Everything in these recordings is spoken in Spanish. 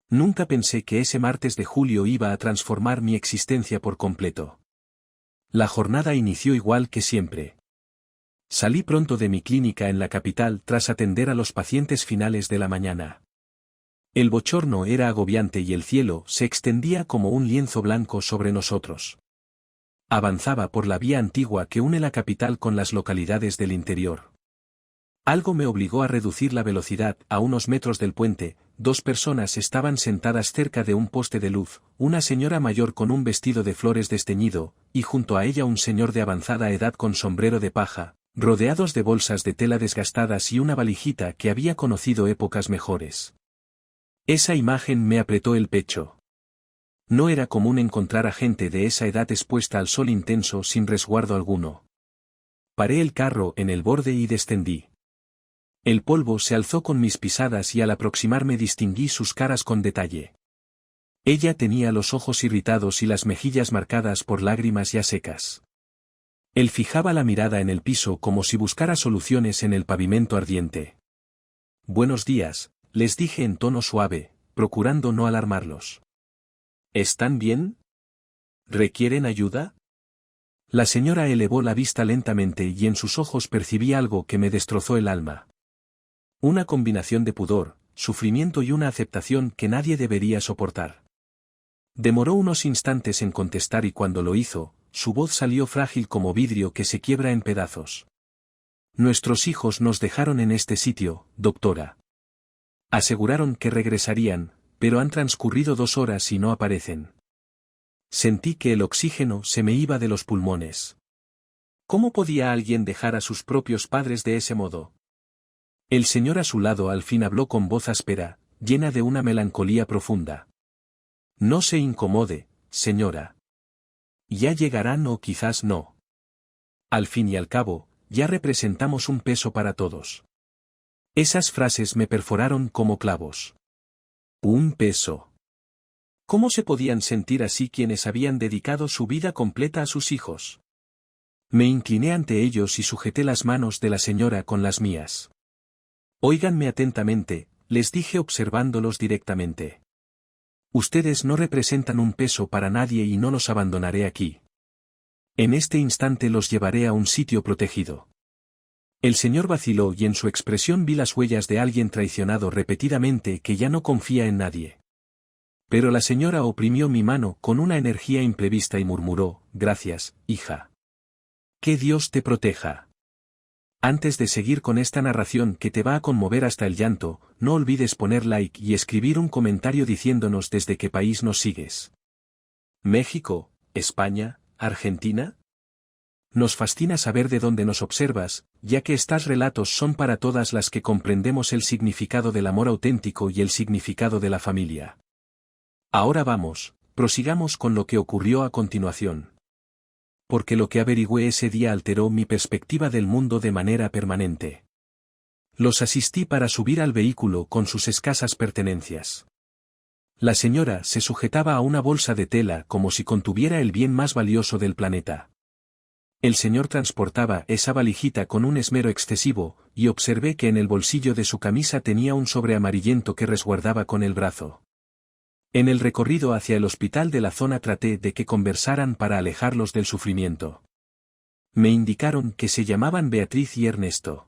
Nunca pensé que ese martes de julio iba a transformar mi existencia por completo. La jornada inició igual que siempre. Salí pronto de mi clínica en la capital tras atender a los pacientes finales de la mañana. El bochorno era agobiante y el cielo se extendía como un lienzo blanco sobre nosotros. Avanzaba por la vía antigua que une la capital con las localidades del interior. Algo me obligó a reducir la velocidad. A unos metros del puente, dos personas estaban sentadas cerca de un poste de luz, una señora mayor con un vestido de flores desteñido, y junto a ella un señor de avanzada edad con sombrero de paja, rodeados de bolsas de tela desgastadas y una valijita que había conocido épocas mejores. Esa imagen me apretó el pecho. No era común encontrar a gente de esa edad expuesta al sol intenso sin resguardo alguno. Paré el carro en el borde y descendí. El polvo se alzó con mis pisadas y al aproximarme distinguí sus caras con detalle. Ella tenía los ojos irritados y las mejillas marcadas por lágrimas ya secas. Él fijaba la mirada en el piso como si buscara soluciones en el pavimento ardiente. «Buenos días», les dije en tono suave, procurando no alarmarlos. «¿Están bien? ¿Requieren ayuda?» La señora elevó la vista lentamente y en sus ojos percibí algo que me destrozó el alma. Una combinación de pudor, sufrimiento y una aceptación que nadie debería soportar. Demoró unos instantes en contestar y cuando lo hizo, su voz salió frágil como vidrio que se quiebra en pedazos. «Nuestros hijos nos dejaron en este sitio, doctora. Aseguraron que regresarían, pero han transcurrido 2 horas y no aparecen». Sentí que el oxígeno se me iba de los pulmones. ¿Cómo podía alguien dejar a sus propios padres de ese modo? El señor a su lado al fin habló con voz áspera, llena de una melancolía profunda. «No se incomode, señora. Ya llegarán o quizás no. Al fin y al cabo, ya representamos un peso para todos». Esas frases me perforaron como clavos. Un peso. ¿Cómo se podían sentir así quienes habían dedicado su vida completa a sus hijos? Me incliné ante ellos y sujeté las manos de la señora con las mías. «Óiganme atentamente», les dije observándolos directamente. «Ustedes no representan un peso para nadie y no los abandonaré aquí. En este instante los llevaré a un sitio protegido». El señor vaciló y en su expresión vi las huellas de alguien traicionado repetidamente que ya no confía en nadie. Pero la señora oprimió mi mano con una energía imprevista y murmuró: «Gracias, hija. Que Dios te proteja». Antes de seguir con esta narración que te va a conmover hasta el llanto, no olvides poner like y escribir un comentario diciéndonos desde qué país nos sigues. ¿México, España, Argentina? Nos fascina saber de dónde nos observas, ya que estos relatos son para todas las que comprendemos el significado del amor auténtico y el significado de la familia. Ahora vamos, prosigamos con lo que ocurrió a continuación. Porque lo que averigüé ese día alteró mi perspectiva del mundo de manera permanente. Los asistí para subir al vehículo con sus escasas pertenencias. La señora se sujetaba a una bolsa de tela como si contuviera el bien más valioso del planeta. El señor transportaba esa valijita con un esmero excesivo, y observé que en el bolsillo de su camisa tenía un sobre amarillento que resguardaba con el brazo. En el recorrido hacia el hospital de la zona traté de que conversaran para alejarlos del sufrimiento. Me indicaron que se llamaban Beatriz y Ernesto.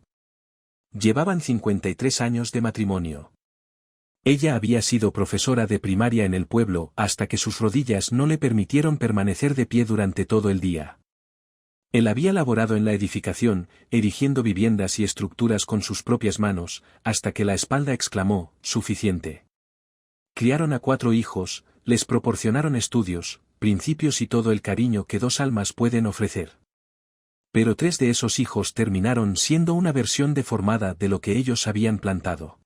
Llevaban 53 años de matrimonio. Ella había sido profesora de primaria en el pueblo hasta que sus rodillas no le permitieron permanecer de pie durante todo el día. Él había laborado en la edificación, erigiendo viviendas y estructuras con sus propias manos, hasta que la espalda exclamó: «Suficiente». Criaron a 4 hijos, les proporcionaron estudios, principios y todo el cariño que 2 almas pueden ofrecer. Pero 3 de esos hijos terminaron siendo una versión deformada de lo que ellos habían plantado.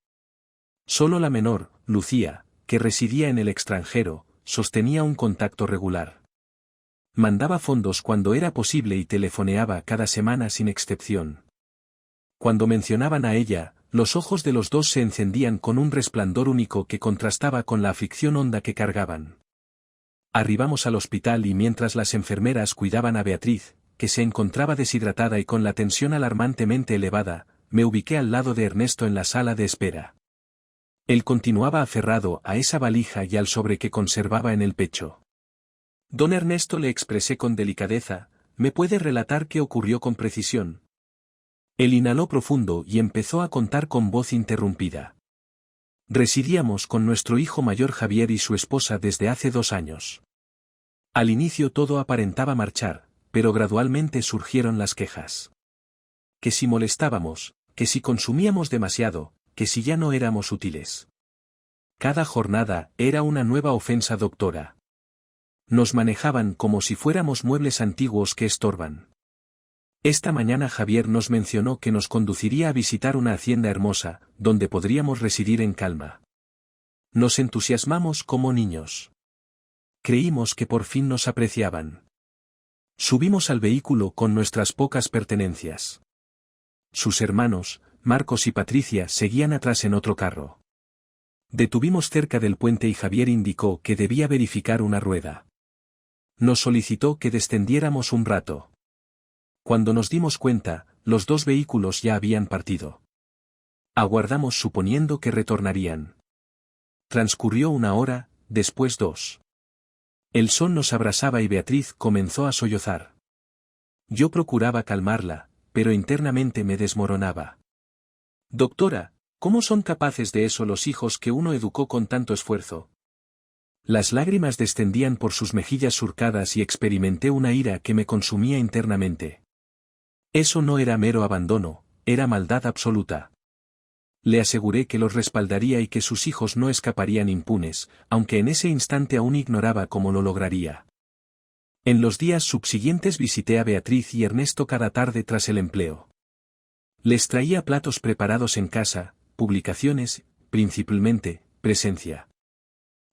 Solo la menor, Lucía, que residía en el extranjero, sostenía un contacto regular. Mandaba fondos cuando era posible y telefoneaba cada semana sin excepción. Cuando mencionaban a ella, los ojos de los dos se encendían con un resplandor único que contrastaba con la aflicción honda que cargaban. Arribamos al hospital y mientras las enfermeras cuidaban a Beatriz, que se encontraba deshidratada y con la tensión alarmantemente elevada, me ubiqué al lado de Ernesto en la sala de espera. Él continuaba aferrado a esa valija y al sobre que conservaba en el pecho. Don Ernesto, le expresé con delicadeza, ¿me puede relatar qué ocurrió con precisión? Él inhaló profundo y empezó a contar con voz interrumpida. Residíamos con nuestro hijo mayor Javier y su esposa desde hace 2 años. Al inicio todo aparentaba marchar, pero gradualmente surgieron las quejas. Que si molestábamos, que si consumíamos demasiado, que si ya no éramos útiles. Cada jornada era una nueva ofensa, doctora. Nos manejaban como si fuéramos muebles antiguos que estorban. Esta mañana Javier nos mencionó que nos conduciría a visitar una hacienda hermosa, donde podríamos residir en calma. Nos entusiasmamos como niños. Creímos que por fin nos apreciaban. Subimos al vehículo con nuestras pocas pertenencias. Sus hermanos, Marcos y Patricia, seguían atrás en otro carro. Detuvimos cerca del puente y Javier indicó que debía verificar una rueda. Nos solicitó que descendiéramos un rato. Cuando nos dimos cuenta, los 2 vehículos ya habían partido. Aguardamos suponiendo que retornarían. Transcurrió 1 hora, después 2. El sol nos abrasaba y Beatriz comenzó a sollozar. Yo procuraba calmarla, pero internamente me desmoronaba. Doctora, ¿cómo son capaces de eso los hijos que uno educó con tanto esfuerzo? Las lágrimas descendían por sus mejillas surcadas y experimenté una ira que me consumía internamente. Eso no era mero abandono, era maldad absoluta. Le aseguré que los respaldaría y que sus hijos no escaparían impunes, aunque en ese instante aún ignoraba cómo lo lograría. En los días subsiguientes visité a Beatriz y Ernesto cada tarde tras el empleo. Les traía platos preparados en casa, publicaciones, principalmente, presencia.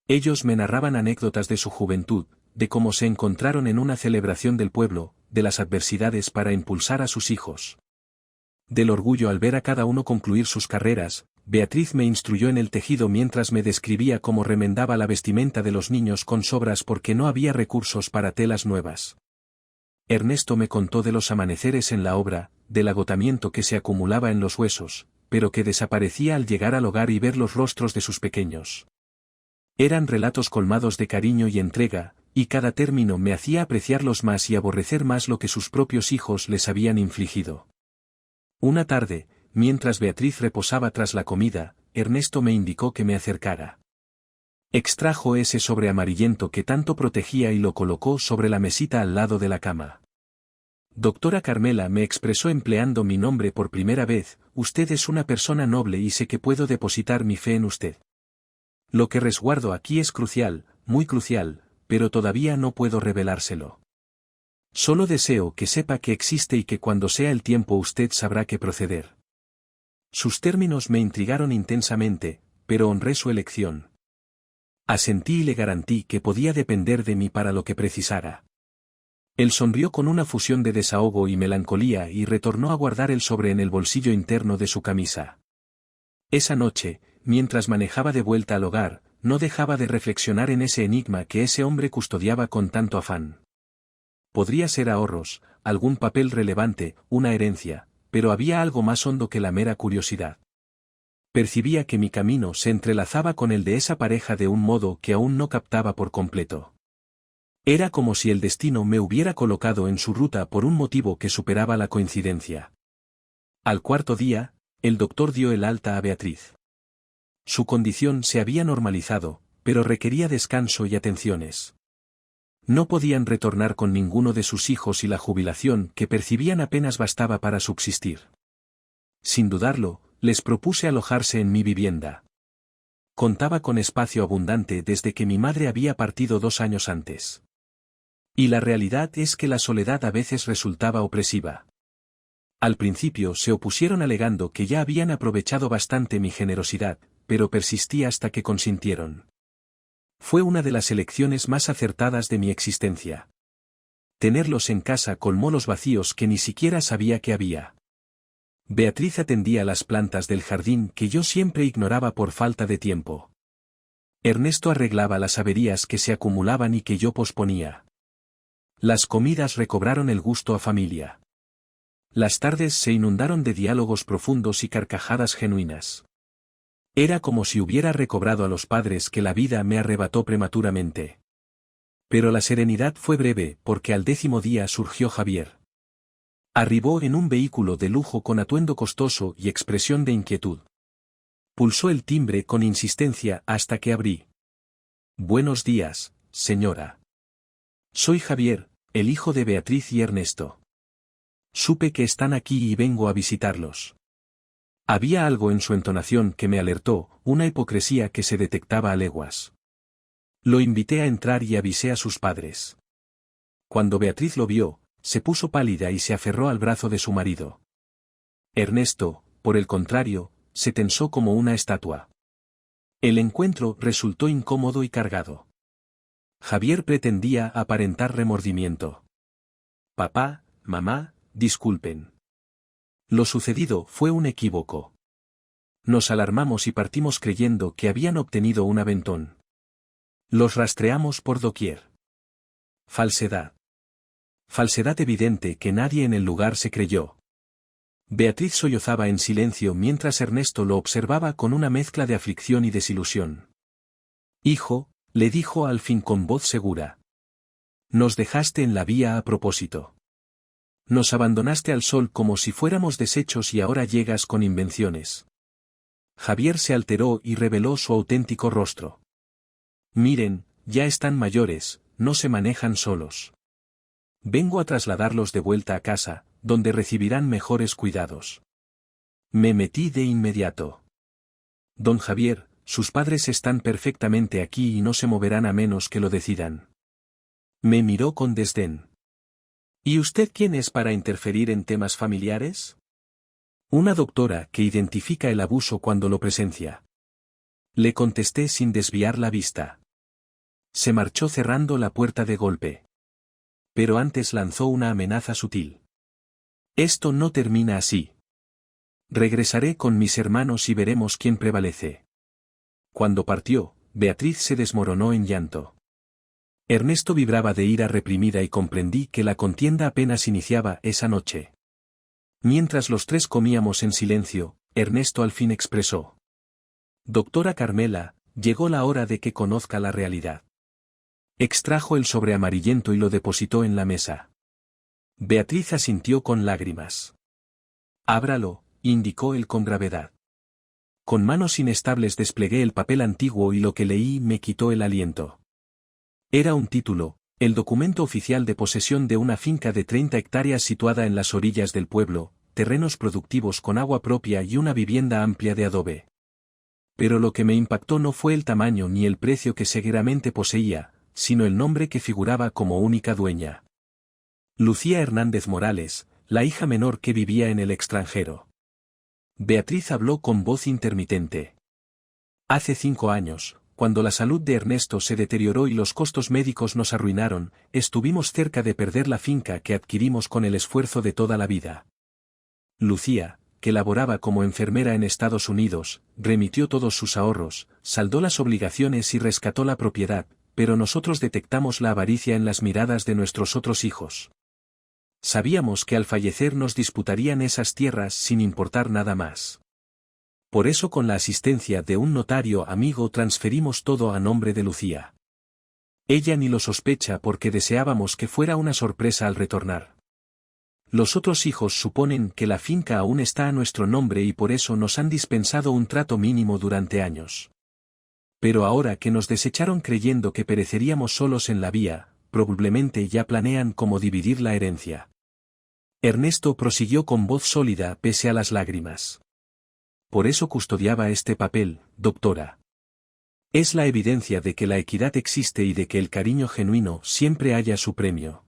Ellos me narraban anécdotas de su juventud, de cómo se encontraron en una celebración del pueblo, de las adversidades para impulsar a sus hijos. Del orgullo al ver a cada uno concluir sus carreras. Beatriz me instruyó en el tejido mientras me describía cómo remendaba la vestimenta de los niños con sobras porque no había recursos para telas nuevas. Ernesto me contó de los amaneceres en la obra, del agotamiento que se acumulaba en los huesos, pero que desaparecía al llegar al hogar y ver los rostros de sus pequeños. Eran relatos colmados de cariño y entrega, y cada término me hacía apreciarlos más y aborrecer más lo que sus propios hijos les habían infligido. Una tarde, mientras Beatriz reposaba tras la comida, Ernesto me indicó que me acercara. Extrajo ese sobre amarillento que tanto protegía y lo colocó sobre la mesita al lado de la cama. Doctora Carmela, me expresó empleando mi nombre por primera vez, usted es una persona noble y sé que puedo depositar mi fe en usted. Lo que resguardo aquí es crucial, muy crucial, pero todavía no puedo revelárselo. Solo deseo que sepa que existe y que cuando sea el tiempo usted sabrá qué proceder. Sus términos me intrigaron intensamente, pero honré su elección. Asentí y le garantí que podía depender de mí para lo que precisara. Él sonrió con una fusión de desahogo y melancolía y retornó a guardar el sobre en el bolsillo interno de su camisa. Esa noche, mientras manejaba de vuelta al hogar, no dejaba de reflexionar en ese enigma que ese hombre custodiaba con tanto afán. Podría ser ahorros, algún papel relevante, una herencia, pero había algo más hondo que la mera curiosidad. Percibía que mi camino se entrelazaba con el de esa pareja de un modo que aún no captaba por completo. Era como si el destino me hubiera colocado en su ruta por un motivo que superaba la coincidencia. Al 4.º día, el doctor dio el alta a Beatriz. Su condición se había normalizado, pero requería descanso y atenciones. No podían retornar con ninguno de sus hijos y la jubilación que percibían apenas bastaba para subsistir. Sin dudarlo, les propuse alojarse en mi vivienda. Contaba con espacio abundante desde que mi madre había partido 2 años antes. Y la realidad es que la soledad a veces resultaba opresiva. Al principio se opusieron alegando que ya habían aprovechado bastante mi generosidad, pero persistí hasta que consintieron. Fue una de las elecciones más acertadas de mi existencia. Tenerlos en casa colmó los vacíos que ni siquiera sabía que había. Beatriz atendía las plantas del jardín que yo siempre ignoraba por falta de tiempo. Ernesto arreglaba las averías que se acumulaban y que yo posponía. Las comidas recobraron el gusto a familia. Las tardes se inundaron de diálogos profundos y carcajadas genuinas. Era como si hubiera recobrado a los padres que la vida me arrebató prematuramente. Pero la serenidad fue breve porque al 10º día surgió Javier. Arribó en un vehículo de lujo con atuendo costoso y expresión de inquietud. Pulsó el timbre con insistencia hasta que abrí. Buenos días, señora. Soy Javier, el hijo de Beatriz y Ernesto. Supe que están aquí y vengo a visitarlos. Había algo en su entonación que me alertó, una hipocresía que se detectaba a leguas. Lo invité a entrar y avisé a sus padres. Cuando Beatriz lo vio, se puso pálida y se aferró al brazo de su marido. Ernesto, por el contrario, se tensó como una estatua. El encuentro resultó incómodo y cargado. Javier pretendía aparentar remordimiento. Papá, mamá, disculpen. Lo sucedido fue un equívoco. Nos alarmamos y partimos creyendo que habían obtenido un aventón. Los rastreamos por doquier. Falsedad. Falsedad evidente que nadie en el lugar se creyó. Beatriz sollozaba en silencio mientras Ernesto lo observaba con una mezcla de aflicción y desilusión. Hijo, le dijo al fin con voz segura. Nos dejaste en la vía a propósito. Nos abandonaste al sol como si fuéramos desechos y ahora llegas con invenciones. Javier se alteró y reveló su auténtico rostro. Miren, ya están mayores, no se manejan solos. Vengo a trasladarlos de vuelta a casa, donde recibirán mejores cuidados. Me metí de inmediato. Don Javier, sus padres están perfectamente aquí y no se moverán a menos que lo decidan. Me miró con desdén. ¿Y usted quién es para interferir en temas familiares? Una doctora que identifica el abuso cuando lo presencia. Le contesté sin desviar la vista. Se marchó cerrando la puerta de golpe. Pero antes lanzó una amenaza sutil. Esto no termina así. Regresaré con mis hermanos y veremos quién prevalece. Cuando partió, Beatriz se desmoronó en llanto. Ernesto vibraba de ira reprimida y comprendí que la contienda apenas iniciaba esa noche. Mientras los tres comíamos en silencio, Ernesto al fin expresó. Doctora Carmela, llegó la hora de que conozca la realidad. Extrajo el sobre amarillento y lo depositó en la mesa. Beatriz asintió con lágrimas. Ábralo, indicó él con gravedad. Con manos inestables desplegué el papel antiguo y lo que leí me quitó el aliento. Era un título, el documento oficial de posesión de una finca de 30 hectáreas situada en las orillas del pueblo, terrenos productivos con agua propia y una vivienda amplia de adobe. Pero lo que me impactó no fue el tamaño ni el precio que seguramente poseía, sino el nombre que figuraba como única dueña. Lucía Hernández Morales, la hija menor que vivía en el extranjero. Beatriz habló con voz intermitente. Hace 5 años, cuando la salud de Ernesto se deterioró y los costos médicos nos arruinaron, estuvimos cerca de perder la finca que adquirimos con el esfuerzo de toda la vida. Lucía, que laboraba como enfermera en Estados Unidos, remitió todos sus ahorros, saldó las obligaciones y rescató la propiedad, pero nosotros detectamos la avaricia en las miradas de nuestros otros hijos. Sabíamos que al fallecer nos disputarían esas tierras sin importar nada más. Por eso con la asistencia de un notario amigo transferimos todo a nombre de Lucía. Ella ni lo sospecha porque deseábamos que fuera una sorpresa al retornar. Los otros hijos suponen que la finca aún está a nuestro nombre y por eso nos han dispensado un trato mínimo durante años. Pero ahora que nos desecharon creyendo que pereceríamos solos en la vía, probablemente ya planean cómo dividir la herencia. Ernesto prosiguió con voz sólida pese a las lágrimas. Por eso custodiaba este papel, doctora. Es la evidencia de que la equidad existe y de que el cariño genuino siempre halla su premio.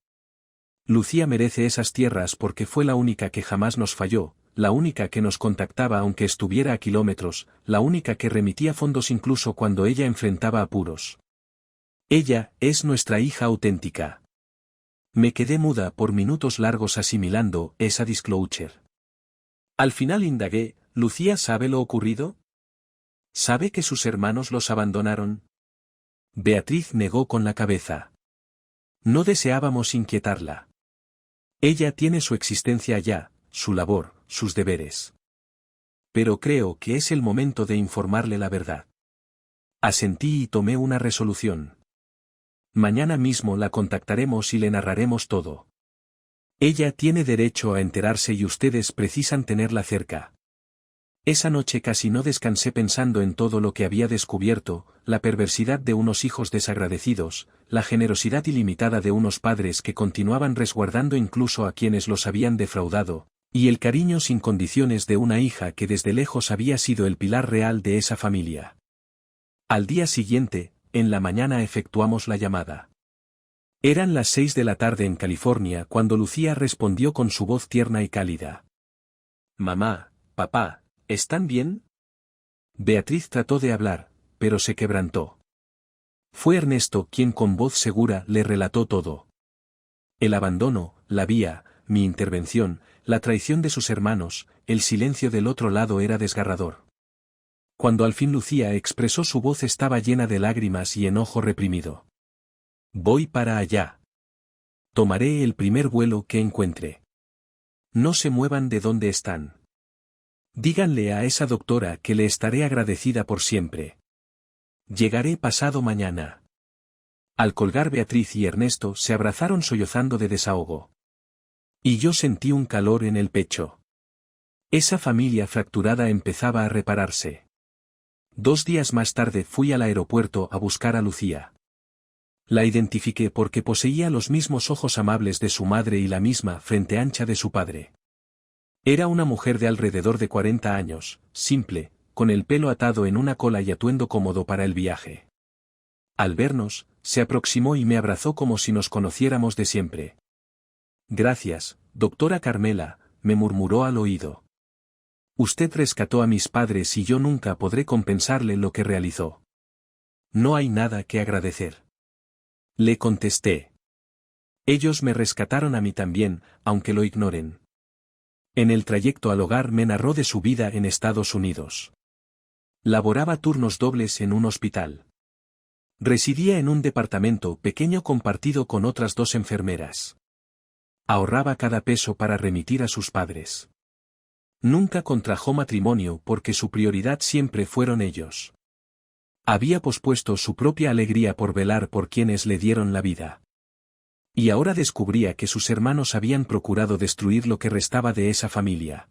Lucía merece esas tierras porque fue la única que jamás nos falló, la única que nos contactaba aunque estuviera a kilómetros, la única que remitía fondos incluso cuando ella enfrentaba apuros. Ella es nuestra hija auténtica. Me quedé muda por minutos largos asimilando esa disclosure. Al final indagué, ¿Lucía sabe lo ocurrido? ¿Sabe que sus hermanos los abandonaron? Beatriz negó con la cabeza. No deseábamos inquietarla. Ella tiene su existencia allá, su labor, sus deberes. Pero creo que es el momento de informarle la verdad. Asentí y tomé una resolución. Mañana mismo la contactaremos y le narraremos todo. Ella tiene derecho a enterarse y ustedes precisan tenerla cerca. Esa noche casi no descansé pensando en todo lo que había descubierto, la perversidad de unos hijos desagradecidos, la generosidad ilimitada de unos padres que continuaban resguardando incluso a quienes los habían defraudado, y el cariño sin condiciones de una hija que desde lejos había sido el pilar real de esa familia. Al día siguiente, en la mañana efectuamos la llamada. Eran las 6 de la tarde en California cuando Lucía respondió con su voz tierna y cálida. Mamá, papá, ¿están bien? Beatriz trató de hablar, pero se quebrantó. Fue Ernesto quien con voz segura le relató todo. El abandono, la vía, mi intervención, la traición de sus hermanos, el silencio del otro lado era desgarrador. Cuando al fin Lucía expresó su voz estaba llena de lágrimas y enojo reprimido. Voy para allá. Tomaré el primer vuelo que encuentre. No se muevan de donde están. Díganle a esa doctora que le estaré agradecida por siempre. Llegaré pasado mañana. Al colgar Beatriz y Ernesto se abrazaron sollozando de desahogo. Y yo sentí un calor en el pecho. Esa familia fracturada empezaba a repararse. 2 días más tarde fui al aeropuerto a buscar a Lucía. La identifiqué porque poseía los mismos ojos amables de su madre y la misma frente ancha de su padre. Era una mujer de alrededor de 40 años, simple, con el pelo atado en una cola y atuendo cómodo para el viaje. Al vernos, se aproximó y me abrazó como si nos conociéramos de siempre. Gracias, doctora Carmela, me murmuró al oído. Usted rescató a mis padres y yo nunca podré compensarle lo que realizó. No hay nada que agradecer. Le contesté. Ellos me rescataron a mí también, aunque lo ignoren. En el trayecto al hogar me narró de su vida en Estados Unidos. Laboraba turnos dobles en un hospital. Residía en un departamento pequeño compartido con otras 2 enfermeras. Ahorraba cada peso para remitir a sus padres. Nunca contrajo matrimonio porque su prioridad siempre fueron ellos. Había pospuesto su propia alegría por velar por quienes le dieron la vida. Y ahora descubría que sus hermanos habían procurado destruir lo que restaba de esa familia.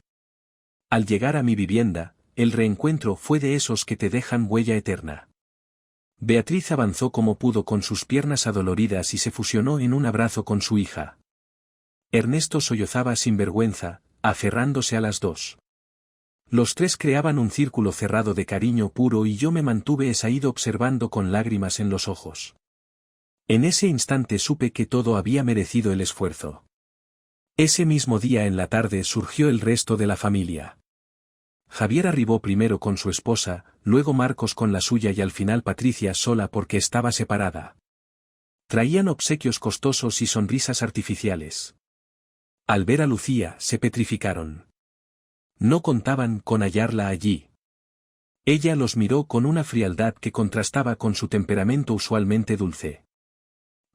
Al llegar a mi vivienda, el reencuentro fue de esos que te dejan huella eterna. Beatriz avanzó como pudo con sus piernas adoloridas y se fusionó en un abrazo con su hija. Ernesto sollozaba sin vergüenza, aferrándose a las 2. Los 3 creaban un círculo cerrado de cariño puro y yo me mantuve esaído observando con lágrimas en los ojos. En ese instante supe que todo había merecido el esfuerzo. Ese mismo día en la tarde surgió el resto de la familia. Javier arribó primero con su esposa, luego Marcos con la suya y al final Patricia sola porque estaba separada. Traían obsequios costosos y sonrisas artificiales. Al ver a Lucía se petrificaron. No contaban con hallarla allí. Ella los miró con una frialdad que contrastaba con su temperamento usualmente dulce.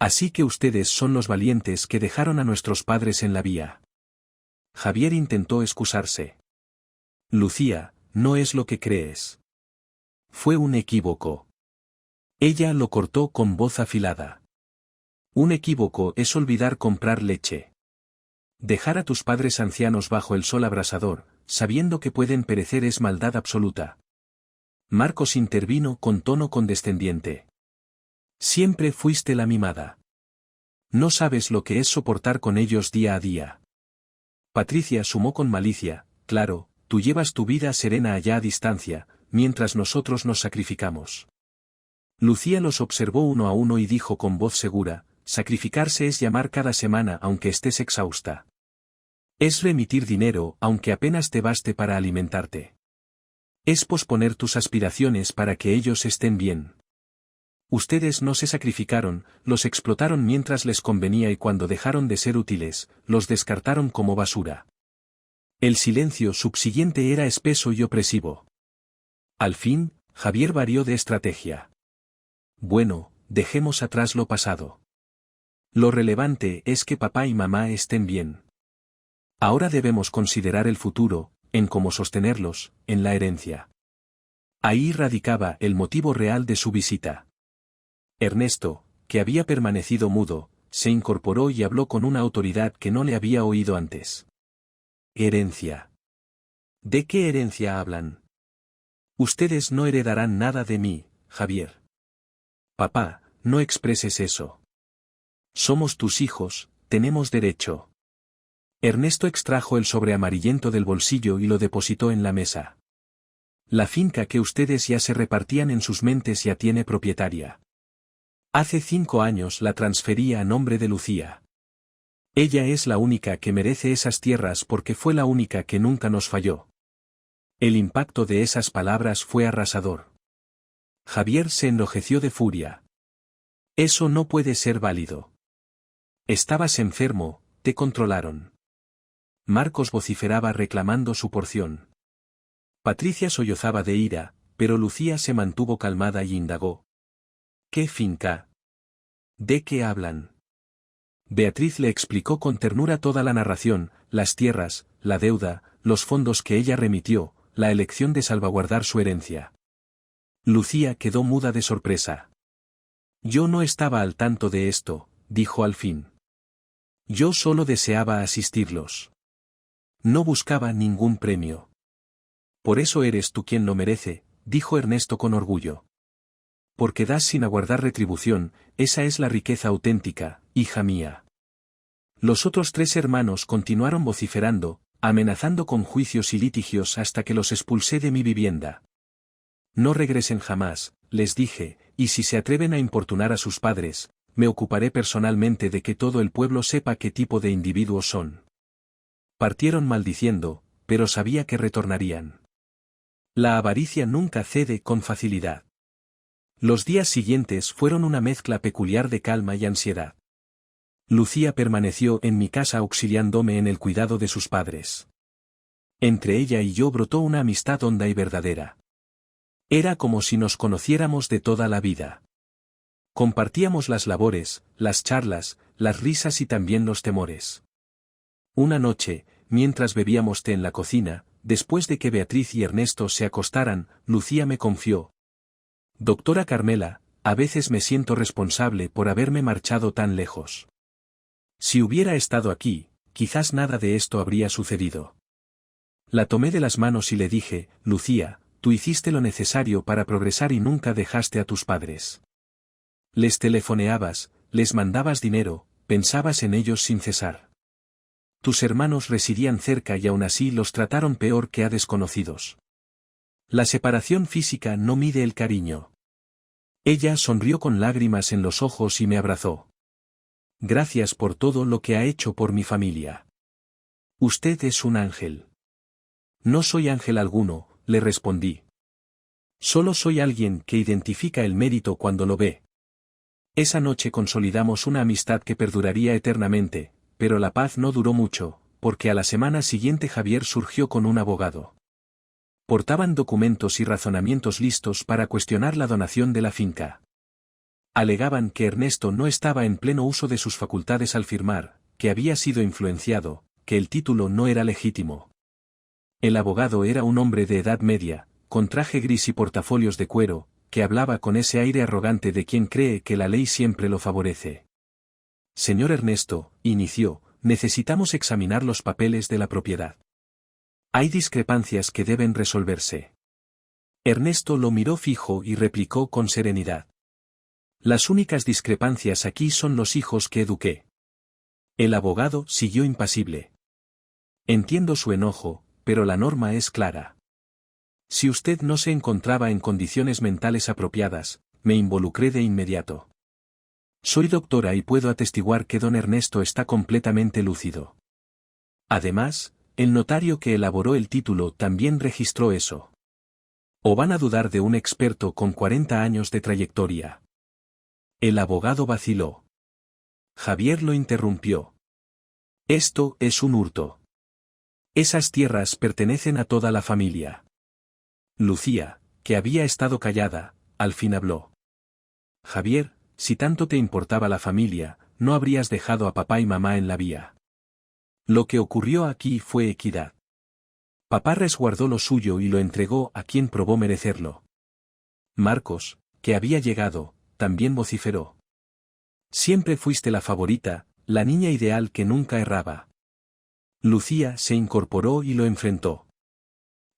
Así que ustedes son los valientes que dejaron a nuestros padres en la vía. Javier intentó excusarse. Lucía, no es lo que crees. Fue un equívoco. Ella lo cortó con voz afilada. Un equívoco es olvidar comprar leche. Dejar a tus padres ancianos bajo el sol abrasador, sabiendo que pueden perecer es maldad absoluta. Marcos intervino con tono condescendiente. Siempre fuiste la mimada. No sabes lo que es soportar con ellos día a día. Patricia sumó con malicia, claro, tú llevas tu vida serena allá a distancia, mientras nosotros nos sacrificamos. Lucía los observó uno a uno y dijo con voz segura, sacrificarse es llamar cada semana aunque estés exhausta. Es remitir dinero aunque apenas te baste para alimentarte. Es posponer tus aspiraciones para que ellos estén bien. Ustedes no se sacrificaron, los explotaron mientras les convenía y cuando dejaron de ser útiles, los descartaron como basura. El silencio subsiguiente era espeso y opresivo. Al fin, Javier varió de estrategia. Bueno, dejemos atrás lo pasado. Lo relevante es que papá y mamá estén bien. Ahora debemos considerar el futuro, en cómo sostenerlos, en la herencia. Ahí radicaba el motivo real de su visita. Ernesto, que había permanecido mudo, se incorporó y habló con una autoridad que no le había oído antes. Herencia. ¿De qué herencia hablan? Ustedes no heredarán nada de mí, Javier. Papá, no expreses eso. Somos tus hijos, tenemos derecho. Ernesto extrajo el sobre amarillento del bolsillo y lo depositó en la mesa. La finca que ustedes ya se repartían en sus mentes ya tiene propietaria. Hace 5 años la transferí a nombre de Lucía. Ella es la única que merece esas tierras porque fue la única que nunca nos falló. El impacto de esas palabras fue arrasador. Javier se enrojeció de furia. Eso no puede ser válido. Estabas enfermo, te controlaron. Marcos vociferaba reclamando su porción. Patricia sollozaba de ira, pero Lucía se mantuvo calmada y indagó. ¿Qué finca? ¿De qué hablan? Beatriz le explicó con ternura toda la narración, las tierras, la deuda, los fondos que ella remitió, la elección de salvaguardar su herencia. Lucía quedó muda de sorpresa. Yo no estaba al tanto de esto, dijo al fin. Yo solo deseaba asistirlos. No buscaba ningún premio. Por eso eres tú quien lo merece, dijo Ernesto con orgullo. Porque das sin aguardar retribución, esa es la riqueza auténtica, hija mía. Los otros 3 hermanos continuaron vociferando, amenazando con juicios y litigios hasta que los expulsé de mi vivienda. No regresen jamás, les dije, y si se atreven a importunar a sus padres, me ocuparé personalmente de que todo el pueblo sepa qué tipo de individuos son. Partieron maldiciendo, pero sabía que retornarían. La avaricia nunca cede con facilidad. Los días siguientes fueron una mezcla peculiar de calma y ansiedad. Lucía permaneció en mi casa auxiliándome en el cuidado de sus padres. Entre ella y yo brotó una amistad honda y verdadera. Era como si nos conociéramos de toda la vida. Compartíamos las labores, las charlas, las risas y también los temores. Una noche, mientras bebíamos té en la cocina, después de que Beatriz y Ernesto se acostaran, Lucía me confió. Doctora Carmela, a veces me siento responsable por haberme marchado tan lejos. Si hubiera estado aquí, quizás nada de esto habría sucedido. La tomé de las manos y le dije, Lucía, tú hiciste lo necesario para progresar y nunca dejaste a tus padres. Les telefoneabas, les mandabas dinero, pensabas en ellos sin cesar. Tus hermanos residían cerca y aún así los trataron peor que a desconocidos. La separación física no mide el cariño. Ella sonrió con lágrimas en los ojos y me abrazó. Gracias por todo lo que ha hecho por mi familia. Usted es un ángel. No soy ángel alguno, le respondí. Solo soy alguien que identifica el mérito cuando lo ve. Esa noche consolidamos una amistad que perduraría eternamente, pero la paz no duró mucho, porque a la semana siguiente Javier surgió con un abogado. Portaban documentos y razonamientos listos para cuestionar la donación de la finca. Alegaban que Ernesto no estaba en pleno uso de sus facultades al firmar, que había sido influenciado, que el título no era legítimo. El abogado era un hombre de edad media, con traje gris y portafolios de cuero, que hablaba con ese aire arrogante de quien cree que la ley siempre lo favorece. Señor Ernesto, inició, necesitamos examinar los papeles de la propiedad. Hay discrepancias que deben resolverse. Ernesto lo miró fijo y replicó con serenidad. Las únicas discrepancias aquí son los hijos que eduqué. El abogado siguió impasible. Entiendo su enojo, pero la norma es clara. Si usted no se encontraba en condiciones mentales apropiadas, me involucré de inmediato. Soy doctora y puedo atestiguar que don Ernesto está completamente lúcido. Además, el notario que elaboró el título también registró eso. ¿O van a dudar de un experto con 40 años de trayectoria? El abogado vaciló. Javier lo interrumpió. Esto es un hurto. Esas tierras pertenecen a toda la familia. Lucía, que había estado callada, al fin habló. Javier, si tanto te importaba la familia, no habrías dejado a papá y mamá en la vía. Lo que ocurrió aquí fue equidad. Papá resguardó lo suyo y lo entregó a quien probó merecerlo. Marcos, que había llegado, también vociferó. Siempre fuiste la favorita, la niña ideal que nunca erraba. Lucía se incorporó y lo enfrentó.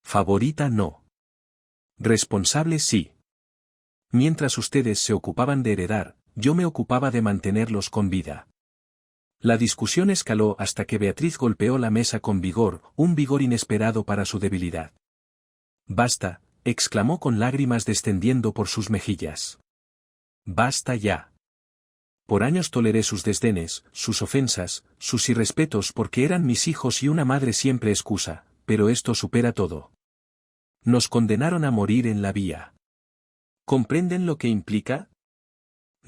Favorita no. Responsable sí. Mientras ustedes se ocupaban de heredar, yo me ocupaba de mantenerlos con vida. La discusión escaló hasta que Beatriz golpeó la mesa con vigor, un vigor inesperado para su debilidad. Basta, exclamó con lágrimas descendiendo por sus mejillas. Basta ya. Por años toleré sus desdenes, sus ofensas, sus irrespetos porque eran mis hijos y una madre siempre excusa, pero esto supera todo. Nos condenaron a morir en la vía. ¿Comprenden lo que implica?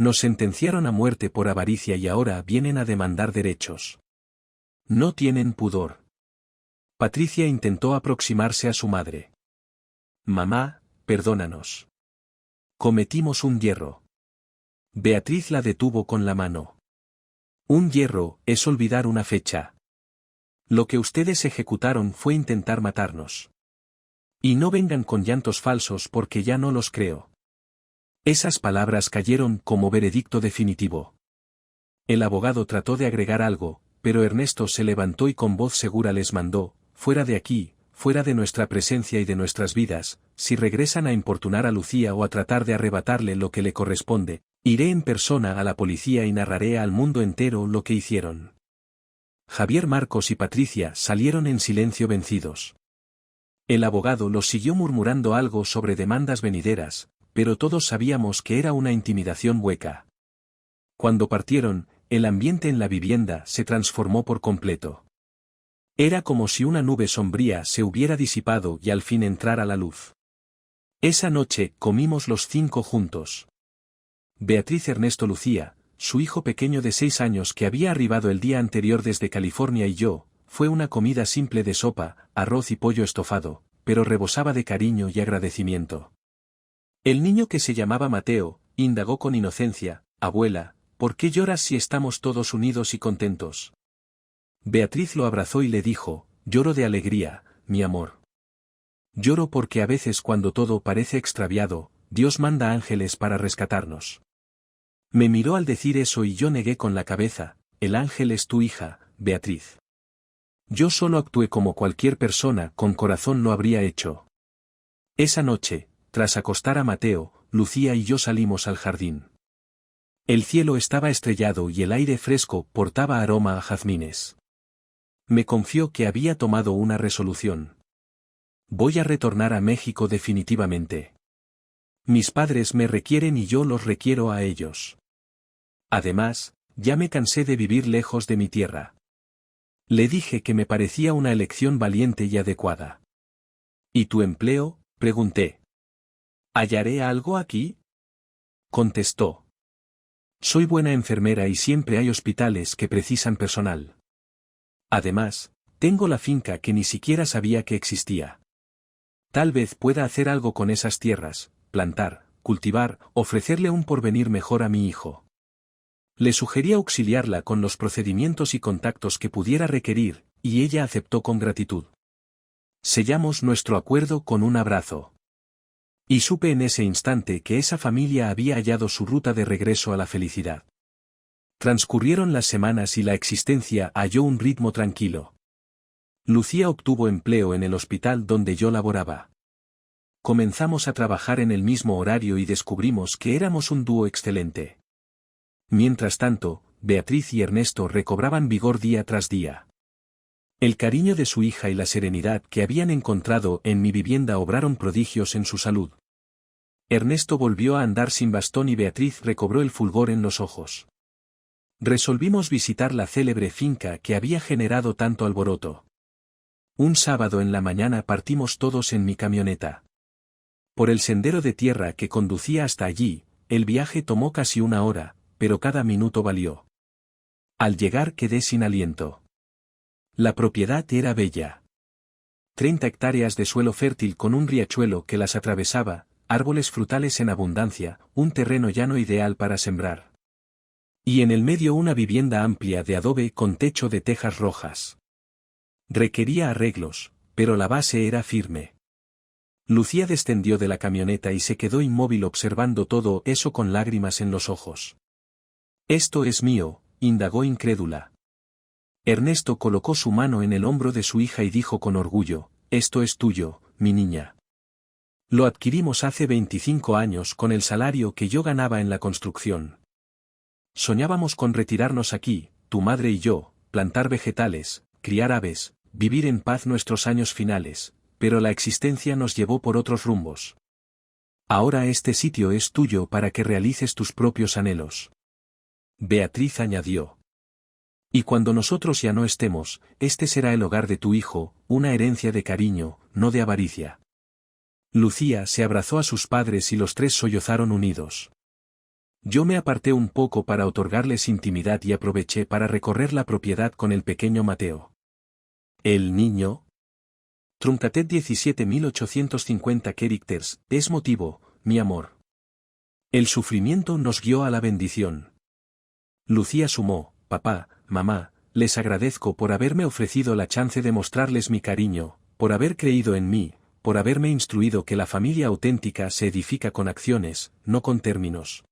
Nos sentenciaron a muerte por avaricia y ahora vienen a demandar derechos. No tienen pudor. Patricia intentó aproximarse a su madre. Mamá, perdónanos. Cometimos un hierro. Beatriz la detuvo con la mano. Un hierro es olvidar una fecha. Lo que ustedes ejecutaron fue intentar matarnos. Y no vengan con llantos falsos porque ya no los creo. Esas palabras cayeron como veredicto definitivo. El abogado trató de agregar algo, pero Ernesto se levantó y con voz segura les mandó, fuera de aquí, fuera de nuestra presencia y de nuestras vidas, si regresan a importunar a Lucía o a tratar de arrebatarle lo que le corresponde, iré en persona a la policía y narraré al mundo entero lo que hicieron. Javier, Marcos y Patricia salieron en silencio vencidos. El abogado los siguió murmurando algo sobre demandas venideras, pero todos sabíamos que era una intimidación hueca. Cuando partieron, el ambiente en la vivienda se transformó por completo. Era como si una nube sombría se hubiera disipado y al fin entrara la luz. Esa noche comimos los 5 juntos. Beatriz, Ernesto, Lucía, su hijo pequeño de 6 años que había arribado el día anterior desde California y yo, fue una comida simple de sopa, arroz y pollo estofado, pero rebosaba de cariño y agradecimiento. El niño que se llamaba Mateo, indagó con inocencia, abuela, ¿por qué lloras si estamos todos unidos y contentos? Beatriz lo abrazó y le dijo, lloro de alegría, mi amor. Lloro porque a veces cuando todo parece extraviado, Dios manda ángeles para rescatarnos. Me miró al decir eso y yo negué con la cabeza, el ángel es tu hija, Beatriz. Yo solo actué como cualquier persona con corazón lo habría hecho. Esa noche, tras acostar a Mateo, Lucía y yo salimos al jardín. El cielo estaba estrellado y el aire fresco portaba aroma a jazmines. Me confió que había tomado una resolución. Voy a retornar a México definitivamente. Mis padres me requieren y yo los requiero a ellos. Además, ya me cansé de vivir lejos de mi tierra. Le dije que me parecía una elección valiente y adecuada. ¿Y tu empleo?, pregunté. ¿Hallaré algo aquí?, contestó. Soy buena enfermera y siempre hay hospitales que precisan personal. Además, tengo la finca que ni siquiera sabía que existía. Tal vez pueda hacer algo con esas tierras, plantar, cultivar, ofrecerle un porvenir mejor a mi hijo. Le sugerí auxiliarla con los procedimientos y contactos que pudiera requerir, y ella aceptó con gratitud. Sellamos nuestro acuerdo con un abrazo. Y supe en ese instante que esa familia había hallado su ruta de regreso a la felicidad. Transcurrieron las semanas y la existencia halló un ritmo tranquilo. Lucía obtuvo empleo en el hospital donde yo laboraba. Comenzamos a trabajar en el mismo horario y descubrimos que éramos un dúo excelente. Mientras tanto, Beatriz y Ernesto recobraban vigor día tras día. El cariño de su hija y la serenidad que habían encontrado en mi vivienda obraron prodigios en su salud. Ernesto volvió a andar sin bastón y Beatriz recobró el fulgor en los ojos. Resolvimos visitar la célebre finca que había generado tanto alboroto. Un sábado en la mañana partimos todos en mi camioneta. Por el sendero de tierra que conducía hasta allí, el viaje tomó casi 1 hora, pero cada minuto valió. Al llegar quedé sin aliento. La propiedad era bella. 30 hectáreas de suelo fértil con un riachuelo que las atravesaba, árboles frutales en abundancia, un terreno llano ideal para sembrar. Y en el medio una vivienda amplia de adobe con techo de tejas rojas. Requería arreglos, pero la base era firme. Lucía descendió de la camioneta y se quedó inmóvil observando todo eso con lágrimas en los ojos. «¿Esto es mío?», indagó incrédula. Ernesto colocó su mano en el hombro de su hija y dijo con orgullo: «Esto es tuyo, mi niña. Lo adquirimos hace 25 años con el salario que yo ganaba en la construcción. Soñábamos con retirarnos aquí, tu madre y yo, plantar vegetales, criar aves, vivir en paz nuestros años finales, pero la existencia nos llevó por otros rumbos. Ahora este sitio es tuyo para que realices tus propios anhelos». Beatriz añadió: «Y cuando nosotros ya no estemos, este será el hogar de tu hijo, una herencia de cariño, no de avaricia». Lucía se abrazó a sus padres y los tres sollozaron unidos. Yo me aparté un poco para otorgarles intimidad y aproveché para recorrer la propiedad con el pequeño Mateo. ¿El niño? Truncatet 17.850 characters, es motivo, mi amor. El sufrimiento nos guió a la bendición. Lucía sumó: «Papá, mamá, les agradezco por haberme ofrecido la chance de mostrarles mi cariño, por haber creído en mí, por haberme instruido que la familia auténtica se edifica con acciones, no con términos».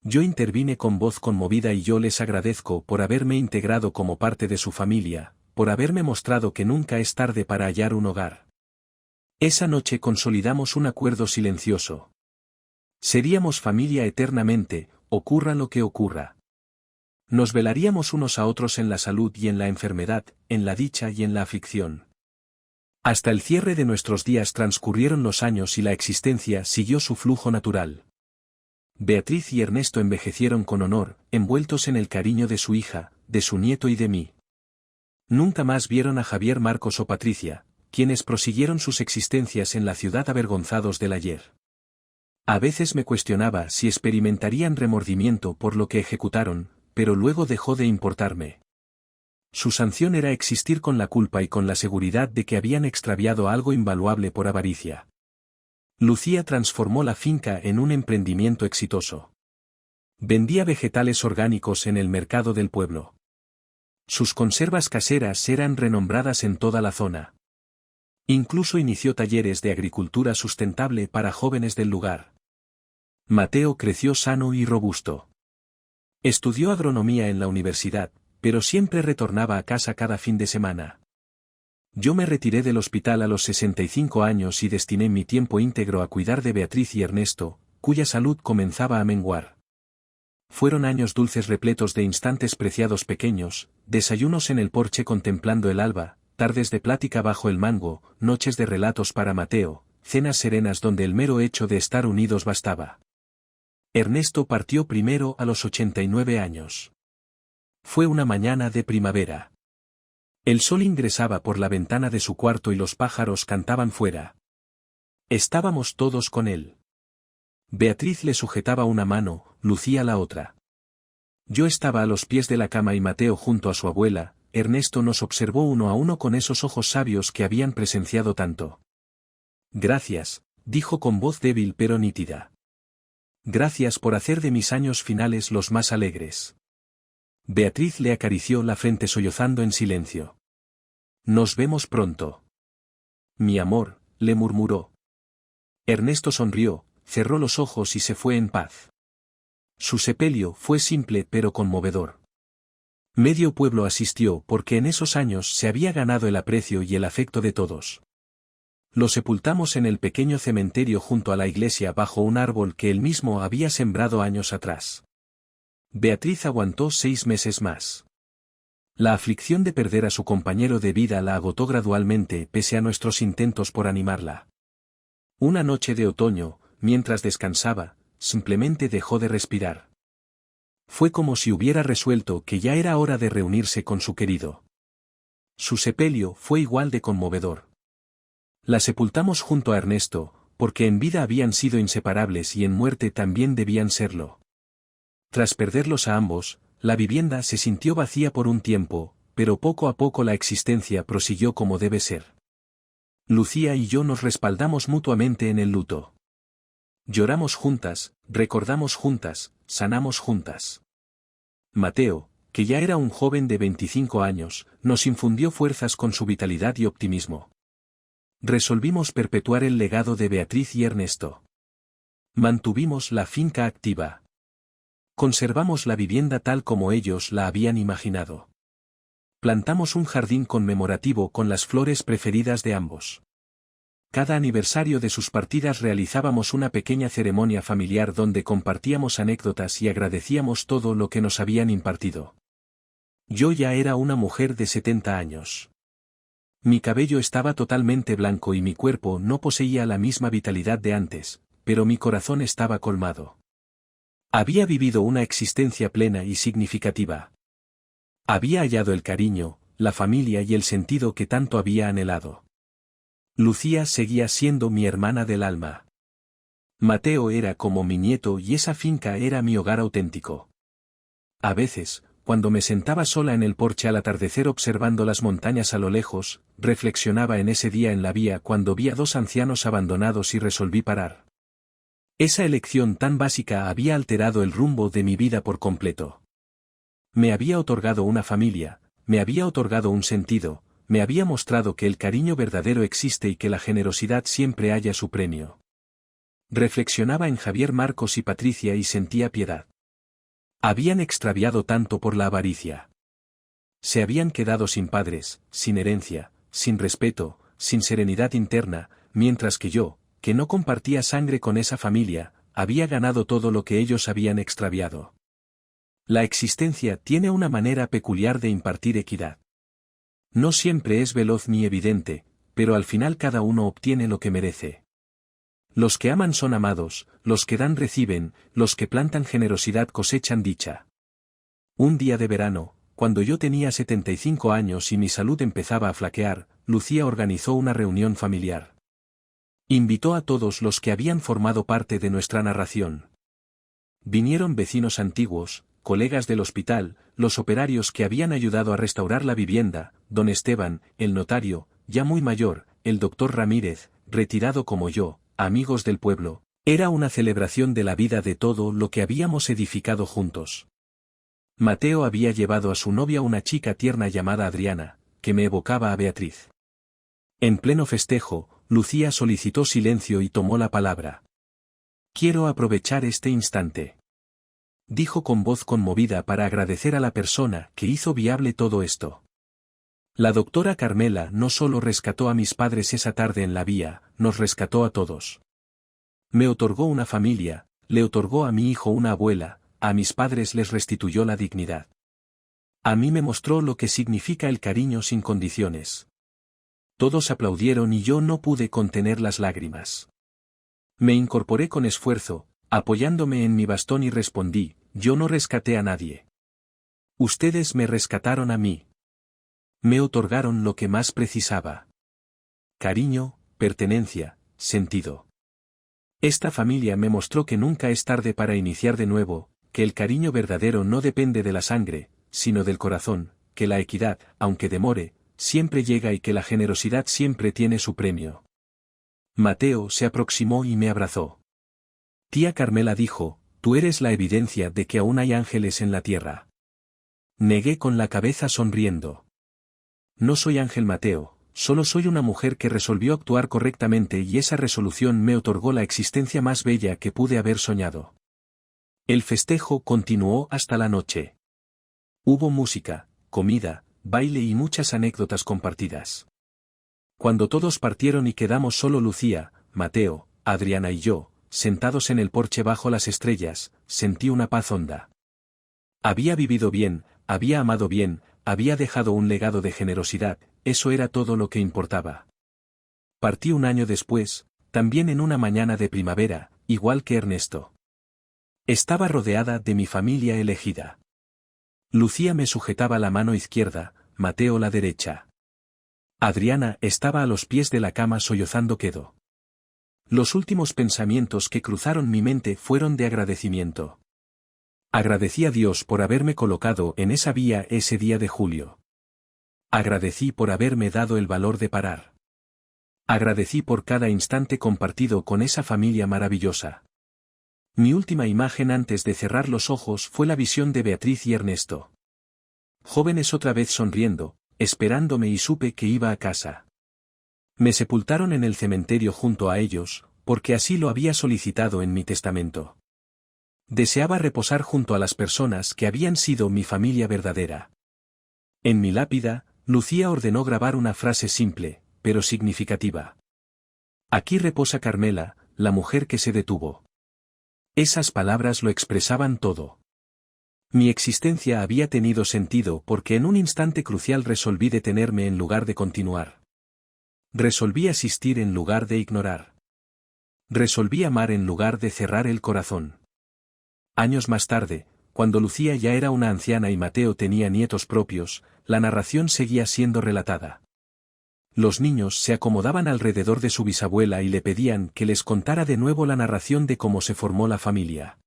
Yo intervine con voz conmovida: «Y yo les agradezco por haberme integrado como parte de su familia, por haberme mostrado que nunca es tarde para hallar un hogar». Esa noche consolidamos un acuerdo silencioso. Seríamos familia eternamente, ocurra lo que ocurra. Nos velaríamos unos a otros en la salud y en la enfermedad, en la dicha y en la aflicción. Hasta el cierre de nuestros días transcurrieron los años y la existencia siguió su flujo natural. Beatriz y Ernesto envejecieron con honor, envueltos en el cariño de su hija, de su nieto y de mí. Nunca más vieron a Javier, Marcos o Patricia, quienes prosiguieron sus existencias en la ciudad avergonzados del ayer. A veces me cuestionaba si experimentarían remordimiento por lo que ejecutaron, pero luego dejó de importarme. Su sanción era existir con la culpa y con la seguridad de que habían extraviado algo invaluable por avaricia. Lucía transformó la finca en un emprendimiento exitoso. Vendía vegetales orgánicos en el mercado del pueblo. Sus conservas caseras eran renombradas en toda la zona. Incluso inició talleres de agricultura sustentable para jóvenes del lugar. Mateo creció sano y robusto. Estudió agronomía en la universidad, pero siempre retornaba a casa cada fin de semana. Yo me retiré del hospital a los 65 años y destiné mi tiempo íntegro a cuidar de Beatriz y Ernesto, cuya salud comenzaba a menguar. Fueron años dulces repletos de instantes preciados pequeños, desayunos en el porche contemplando el alba, tardes de plática bajo el mango, noches de relatos para Mateo, cenas serenas donde el mero hecho de estar unidos bastaba. Ernesto partió primero a los 89 años. Fue una mañana de primavera. El sol ingresaba por la ventana de su cuarto y los pájaros cantaban fuera. Estábamos todos con él. Beatriz le sujetaba una mano, Lucía la otra. Yo estaba a los pies de la cama y Mateo junto a su abuela. Ernesto nos observó uno a uno con esos ojos sabios que habían presenciado tanto. «Gracias», dijo con voz débil pero nítida. «Gracias por hacer de mis años finales los más alegres». Beatriz le acarició la frente sollozando en silencio. «Nos vemos pronto». «Mi amor», le murmuró. Ernesto sonrió, cerró los ojos y se fue en paz. Su sepelio fue simple pero conmovedor. Medio pueblo asistió porque en esos años se había ganado el aprecio y el afecto de todos. Lo sepultamos en el pequeño cementerio junto a la iglesia bajo un árbol que él mismo había sembrado años atrás. Beatriz aguantó 6 meses más. La aflicción de perder a su compañero de vida la agotó gradualmente pese a nuestros intentos por animarla. Una noche de otoño, mientras descansaba, simplemente dejó de respirar. Fue como si hubiera resuelto que ya era hora de reunirse con su querido. Su sepelio fue igual de conmovedor. La sepultamos junto a Ernesto, porque en vida habían sido inseparables y en muerte también debían serlo. Tras perderlos a ambos, la vivienda se sintió vacía por un tiempo, pero poco a poco la existencia prosiguió como debe ser. Lucía y yo nos respaldamos mutuamente en el luto. Lloramos juntas, recordamos juntas, sanamos juntas. Mateo, que ya era un joven de 25 años, nos infundió fuerzas con su vitalidad y optimismo. Resolvimos perpetuar el legado de Beatriz y Ernesto. Mantuvimos la finca activa. Conservamos la vivienda tal como ellos la habían imaginado. Plantamos un jardín conmemorativo con las flores preferidas de ambos. Cada aniversario de sus partidas realizábamos una pequeña ceremonia familiar donde compartíamos anécdotas y agradecíamos todo lo que nos habían impartido. Yo ya era una mujer de 70 años. Mi cabello estaba totalmente blanco y mi cuerpo no poseía la misma vitalidad de antes, pero mi corazón estaba colmado. Había vivido una existencia plena y significativa. Había hallado el cariño, la familia y el sentido que tanto había anhelado. Lucía seguía siendo mi hermana del alma. Mateo era como mi nieto y esa finca era mi hogar auténtico. A veces, cuando me sentaba sola en el porche al atardecer observando las montañas a lo lejos, reflexionaba en ese día en la vía cuando vi a dos ancianos abandonados y resolví parar. Esa elección tan básica había alterado el rumbo de mi vida por completo. Me había otorgado una familia, me había otorgado un sentido, me había mostrado que el cariño verdadero existe y que la generosidad siempre halla su premio. Reflexionaba en Javier, Marcos y Patricia y sentía piedad. Habían extraviado tanto por la avaricia. Se habían quedado sin padres, sin herencia, sin respeto, sin serenidad interna, mientras que yo, que no compartía sangre con esa familia, había ganado todo lo que ellos habían extraviado. La existencia tiene una manera peculiar de impartir equidad. No siempre es veloz ni evidente, pero al final cada uno obtiene lo que merece. Los que aman son amados, los que dan reciben, los que plantan generosidad cosechan dicha. Un día de verano, cuando yo tenía 75 años y mi salud empezaba a flaquear, Lucía organizó una reunión familiar. Invitó a todos los que habían formado parte de nuestra narración. Vinieron vecinos antiguos, colegas del hospital, los operarios que habían ayudado a restaurar la vivienda, don Esteban, el notario, ya muy mayor, el doctor Ramírez, retirado como yo, amigos del pueblo. Era una celebración de la vida de todo lo que habíamos edificado juntos. Mateo había llevado a su novia una chica tierna llamada Adriana, que me evocaba a Beatriz. En pleno festejo, Lucía solicitó silencio y tomó la palabra. Quiero aprovechar este instante, dijo con voz conmovida, para agradecer a la persona que hizo viable todo esto. La doctora Carmela no solo rescató a mis padres esa tarde en la vía, nos rescató a todos. Me otorgó una familia, le otorgó a mi hijo una abuela, a mis padres les restituyó la dignidad. A mí me mostró lo que significa el cariño sin condiciones. Todos aplaudieron y yo no pude contener las lágrimas. Me incorporé con esfuerzo, apoyándome en mi bastón y respondí, yo no rescaté a nadie. Ustedes me rescataron a mí. Me otorgaron lo que más precisaba. Cariño, pertenencia, sentido. Esta familia me mostró que nunca es tarde para iniciar de nuevo, que el cariño verdadero no depende de la sangre, sino del corazón, que la equidad, aunque demore, siempre llega y que la generosidad siempre tiene su premio. Mateo se aproximó y me abrazó. Tía Carmela dijo, tú eres la evidencia de que aún hay ángeles en la tierra. Negué con la cabeza sonriendo. No soy Ángel Mateo, solo soy una mujer que resolvió actuar correctamente y esa resolución me otorgó la existencia más bella que pude haber soñado. El festejo continuó hasta la noche. Hubo música, comida, baile y muchas anécdotas compartidas. Cuando todos partieron y quedamos solo Lucía, Mateo, Adriana y yo, sentados en el porche bajo las estrellas, sentí una paz honda. Había vivido bien, había amado bien, había dejado un legado de generosidad, eso era todo lo que importaba. Partí un año después, también en una mañana de primavera, igual que Ernesto. Estaba rodeada de mi familia elegida. Lucía me sujetaba la mano izquierda, Mateo la derecha. Adriana estaba a los pies de la cama sollozando quedo. Los últimos pensamientos que cruzaron mi mente fueron de agradecimiento. Agradecí a Dios por haberme colocado en esa vía ese día de julio. Agradecí por haberme dado el valor de parar. Agradecí por cada instante compartido con esa familia maravillosa. Mi última imagen antes de cerrar los ojos fue la visión de Beatriz y Ernesto. Jóvenes otra vez sonriendo, esperándome y supe que iba a casa. Me sepultaron en el cementerio junto a ellos, porque así lo había solicitado en mi testamento. Deseaba reposar junto a las personas que habían sido mi familia verdadera. En mi lápida, Lucía ordenó grabar una frase simple, pero significativa. Aquí reposa Carmela, la mujer que se detuvo. Esas palabras lo expresaban todo. Mi existencia había tenido sentido porque en un instante crucial resolví detenerme en lugar de continuar. Resolví asistir en lugar de ignorar. Resolví amar en lugar de cerrar el corazón. Años más tarde, cuando Lucía ya era una anciana y Mateo tenía nietos propios, la narración seguía siendo relatada. Los niños se acomodaban alrededor de su bisabuela y le pedían que les contara de nuevo la narración de cómo se formó la familia.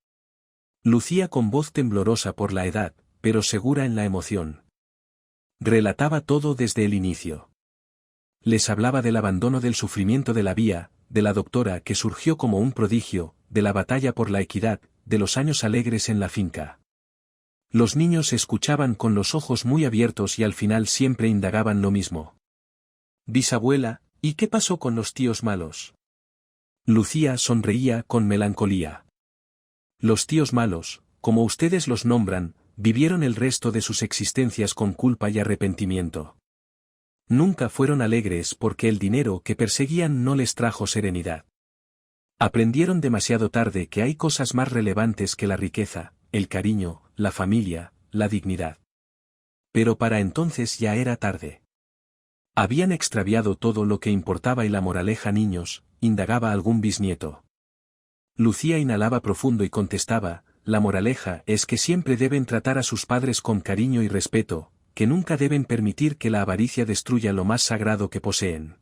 Lucía con voz temblorosa por la edad, pero segura en la emoción. Relataba todo desde el inicio. Les hablaba del abandono del sufrimiento de la vía, de la doctora que surgió como un prodigio, de la batalla por la equidad, de los años alegres en la finca. Los niños escuchaban con los ojos muy abiertos y al final siempre indagaban lo mismo. Bisabuela, ¿y qué pasó con los tíos malos? Lucía sonreía con melancolía. Los tíos malos, como ustedes los nombran, vivieron el resto de sus existencias con culpa y arrepentimiento. Nunca fueron alegres porque el dinero que perseguían no les trajo serenidad. Aprendieron demasiado tarde que hay cosas más relevantes que la riqueza, el cariño, la familia, la dignidad. Pero para entonces ya era tarde. Habían extraviado todo lo que importaba y la moraleja niños, indagaba algún bisnieto. Lucía inhalaba profundo y contestaba, la moraleja es que siempre deben tratar a sus padres con cariño y respeto, que nunca deben permitir que la avaricia destruya lo más sagrado que poseen.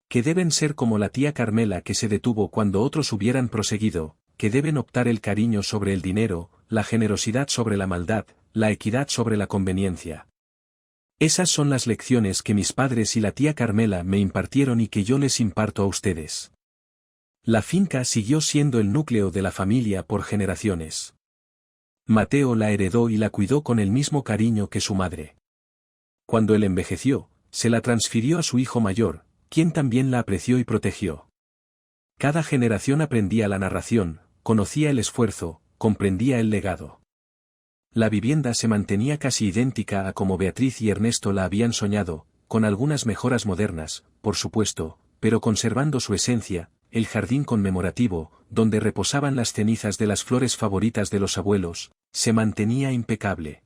Que deben ser como la tía Carmela que se detuvo cuando otros hubieran proseguido, que deben optar el cariño sobre el dinero, la generosidad sobre la maldad, la equidad sobre la conveniencia. Esas son las lecciones que mis padres y la tía Carmela me impartieron y que yo les imparto a ustedes. La finca siguió siendo el núcleo de la familia por generaciones. Mateo la heredó y la cuidó con el mismo cariño que su madre. Cuando él envejeció, se la transfirió a su hijo mayor, quien también la apreció y protegió. Cada generación aprendía la narración, conocía el esfuerzo, comprendía el legado. La vivienda se mantenía casi idéntica a como Beatriz y Ernesto la habían soñado, con algunas mejoras modernas, por supuesto, pero conservando su esencia. El jardín conmemorativo, donde reposaban las cenizas de las flores favoritas de los abuelos, se mantenía impecable.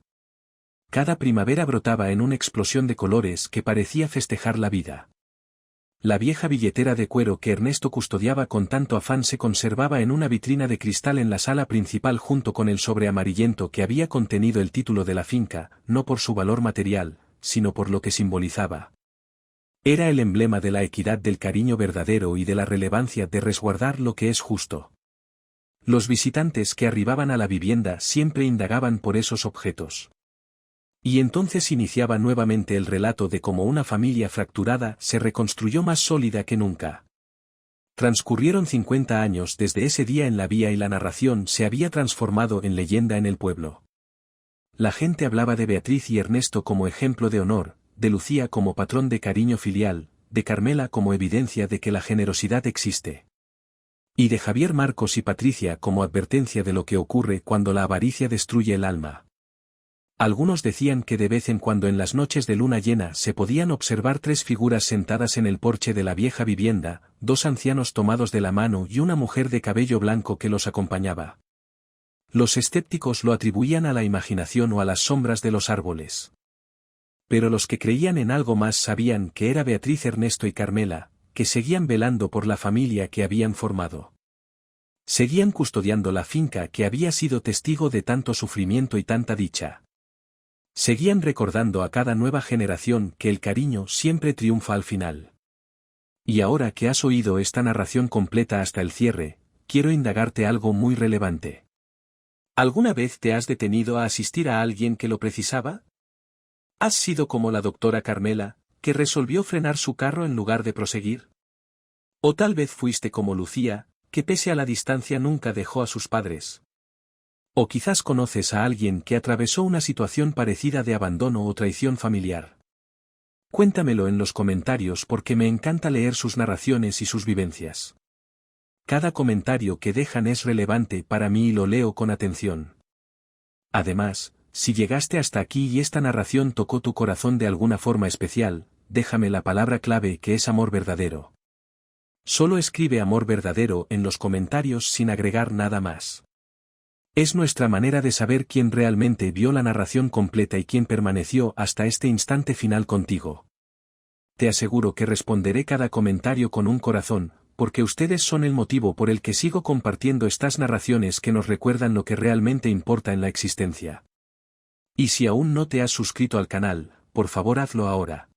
Cada primavera brotaba en una explosión de colores que parecía festejar la vida. La vieja billetera de cuero que Ernesto custodiaba con tanto afán se conservaba en una vitrina de cristal en la sala principal junto con el sobre amarillento que había contenido el título de la finca, no por su valor material, sino por lo que simbolizaba. Era el emblema de la equidad del cariño verdadero y de la relevancia de resguardar lo que es justo. Los visitantes que arribaban a la vivienda siempre indagaban por esos objetos. Y entonces iniciaba nuevamente el relato de cómo una familia fracturada se reconstruyó más sólida que nunca. Transcurrieron 50 años desde ese día en la vía y la narración se había transformado en leyenda en el pueblo. La gente hablaba de Beatriz y Ernesto como ejemplo de honor, de Lucía como patrón de cariño filial, de Carmela como evidencia de que la generosidad existe. Y de Javier, Marcos y Patricia como advertencia de lo que ocurre cuando la avaricia destruye el alma. Algunos decían que de vez en cuando en las noches de luna llena se podían observar 3 figuras sentadas en el porche de la vieja vivienda, 2 ancianos tomados de la mano y una mujer de cabello blanco que los acompañaba. Los escépticos lo atribuían a la imaginación o a las sombras de los árboles. Pero los que creían en algo más sabían que era Beatriz, Ernesto y Carmela, que seguían velando por la familia que habían formado. Seguían custodiando la finca que había sido testigo de tanto sufrimiento y tanta dicha. Seguían recordando a cada nueva generación que el cariño siempre triunfa al final. Y ahora que has oído esta narración completa hasta el cierre, quiero indagarte algo muy relevante. ¿Alguna vez te has detenido a asistir a alguien que lo precisaba? ¿Has sido como la doctora Carmela, que resolvió frenar su carro en lugar de proseguir? ¿O tal vez fuiste como Lucía, que pese a la distancia nunca dejó a sus padres? ¿O quizás conoces a alguien que atravesó una situación parecida de abandono o traición familiar? Cuéntamelo en los comentarios porque me encanta leer sus narraciones y sus vivencias. Cada comentario que dejan es relevante para mí y lo leo con atención. Además, si llegaste hasta aquí y esta narración tocó tu corazón de alguna forma especial, déjame la palabra clave que es amor verdadero. Solo escribe amor verdadero en los comentarios sin agregar nada más. Es nuestra manera de saber quién realmente vio la narración completa y quién permaneció hasta este instante final contigo. Te aseguro que responderé cada comentario con un corazón, porque ustedes son el motivo por el que sigo compartiendo estas narraciones que nos recuerdan lo que realmente importa en la existencia. Y si aún no te has suscrito al canal, por favor hazlo ahora.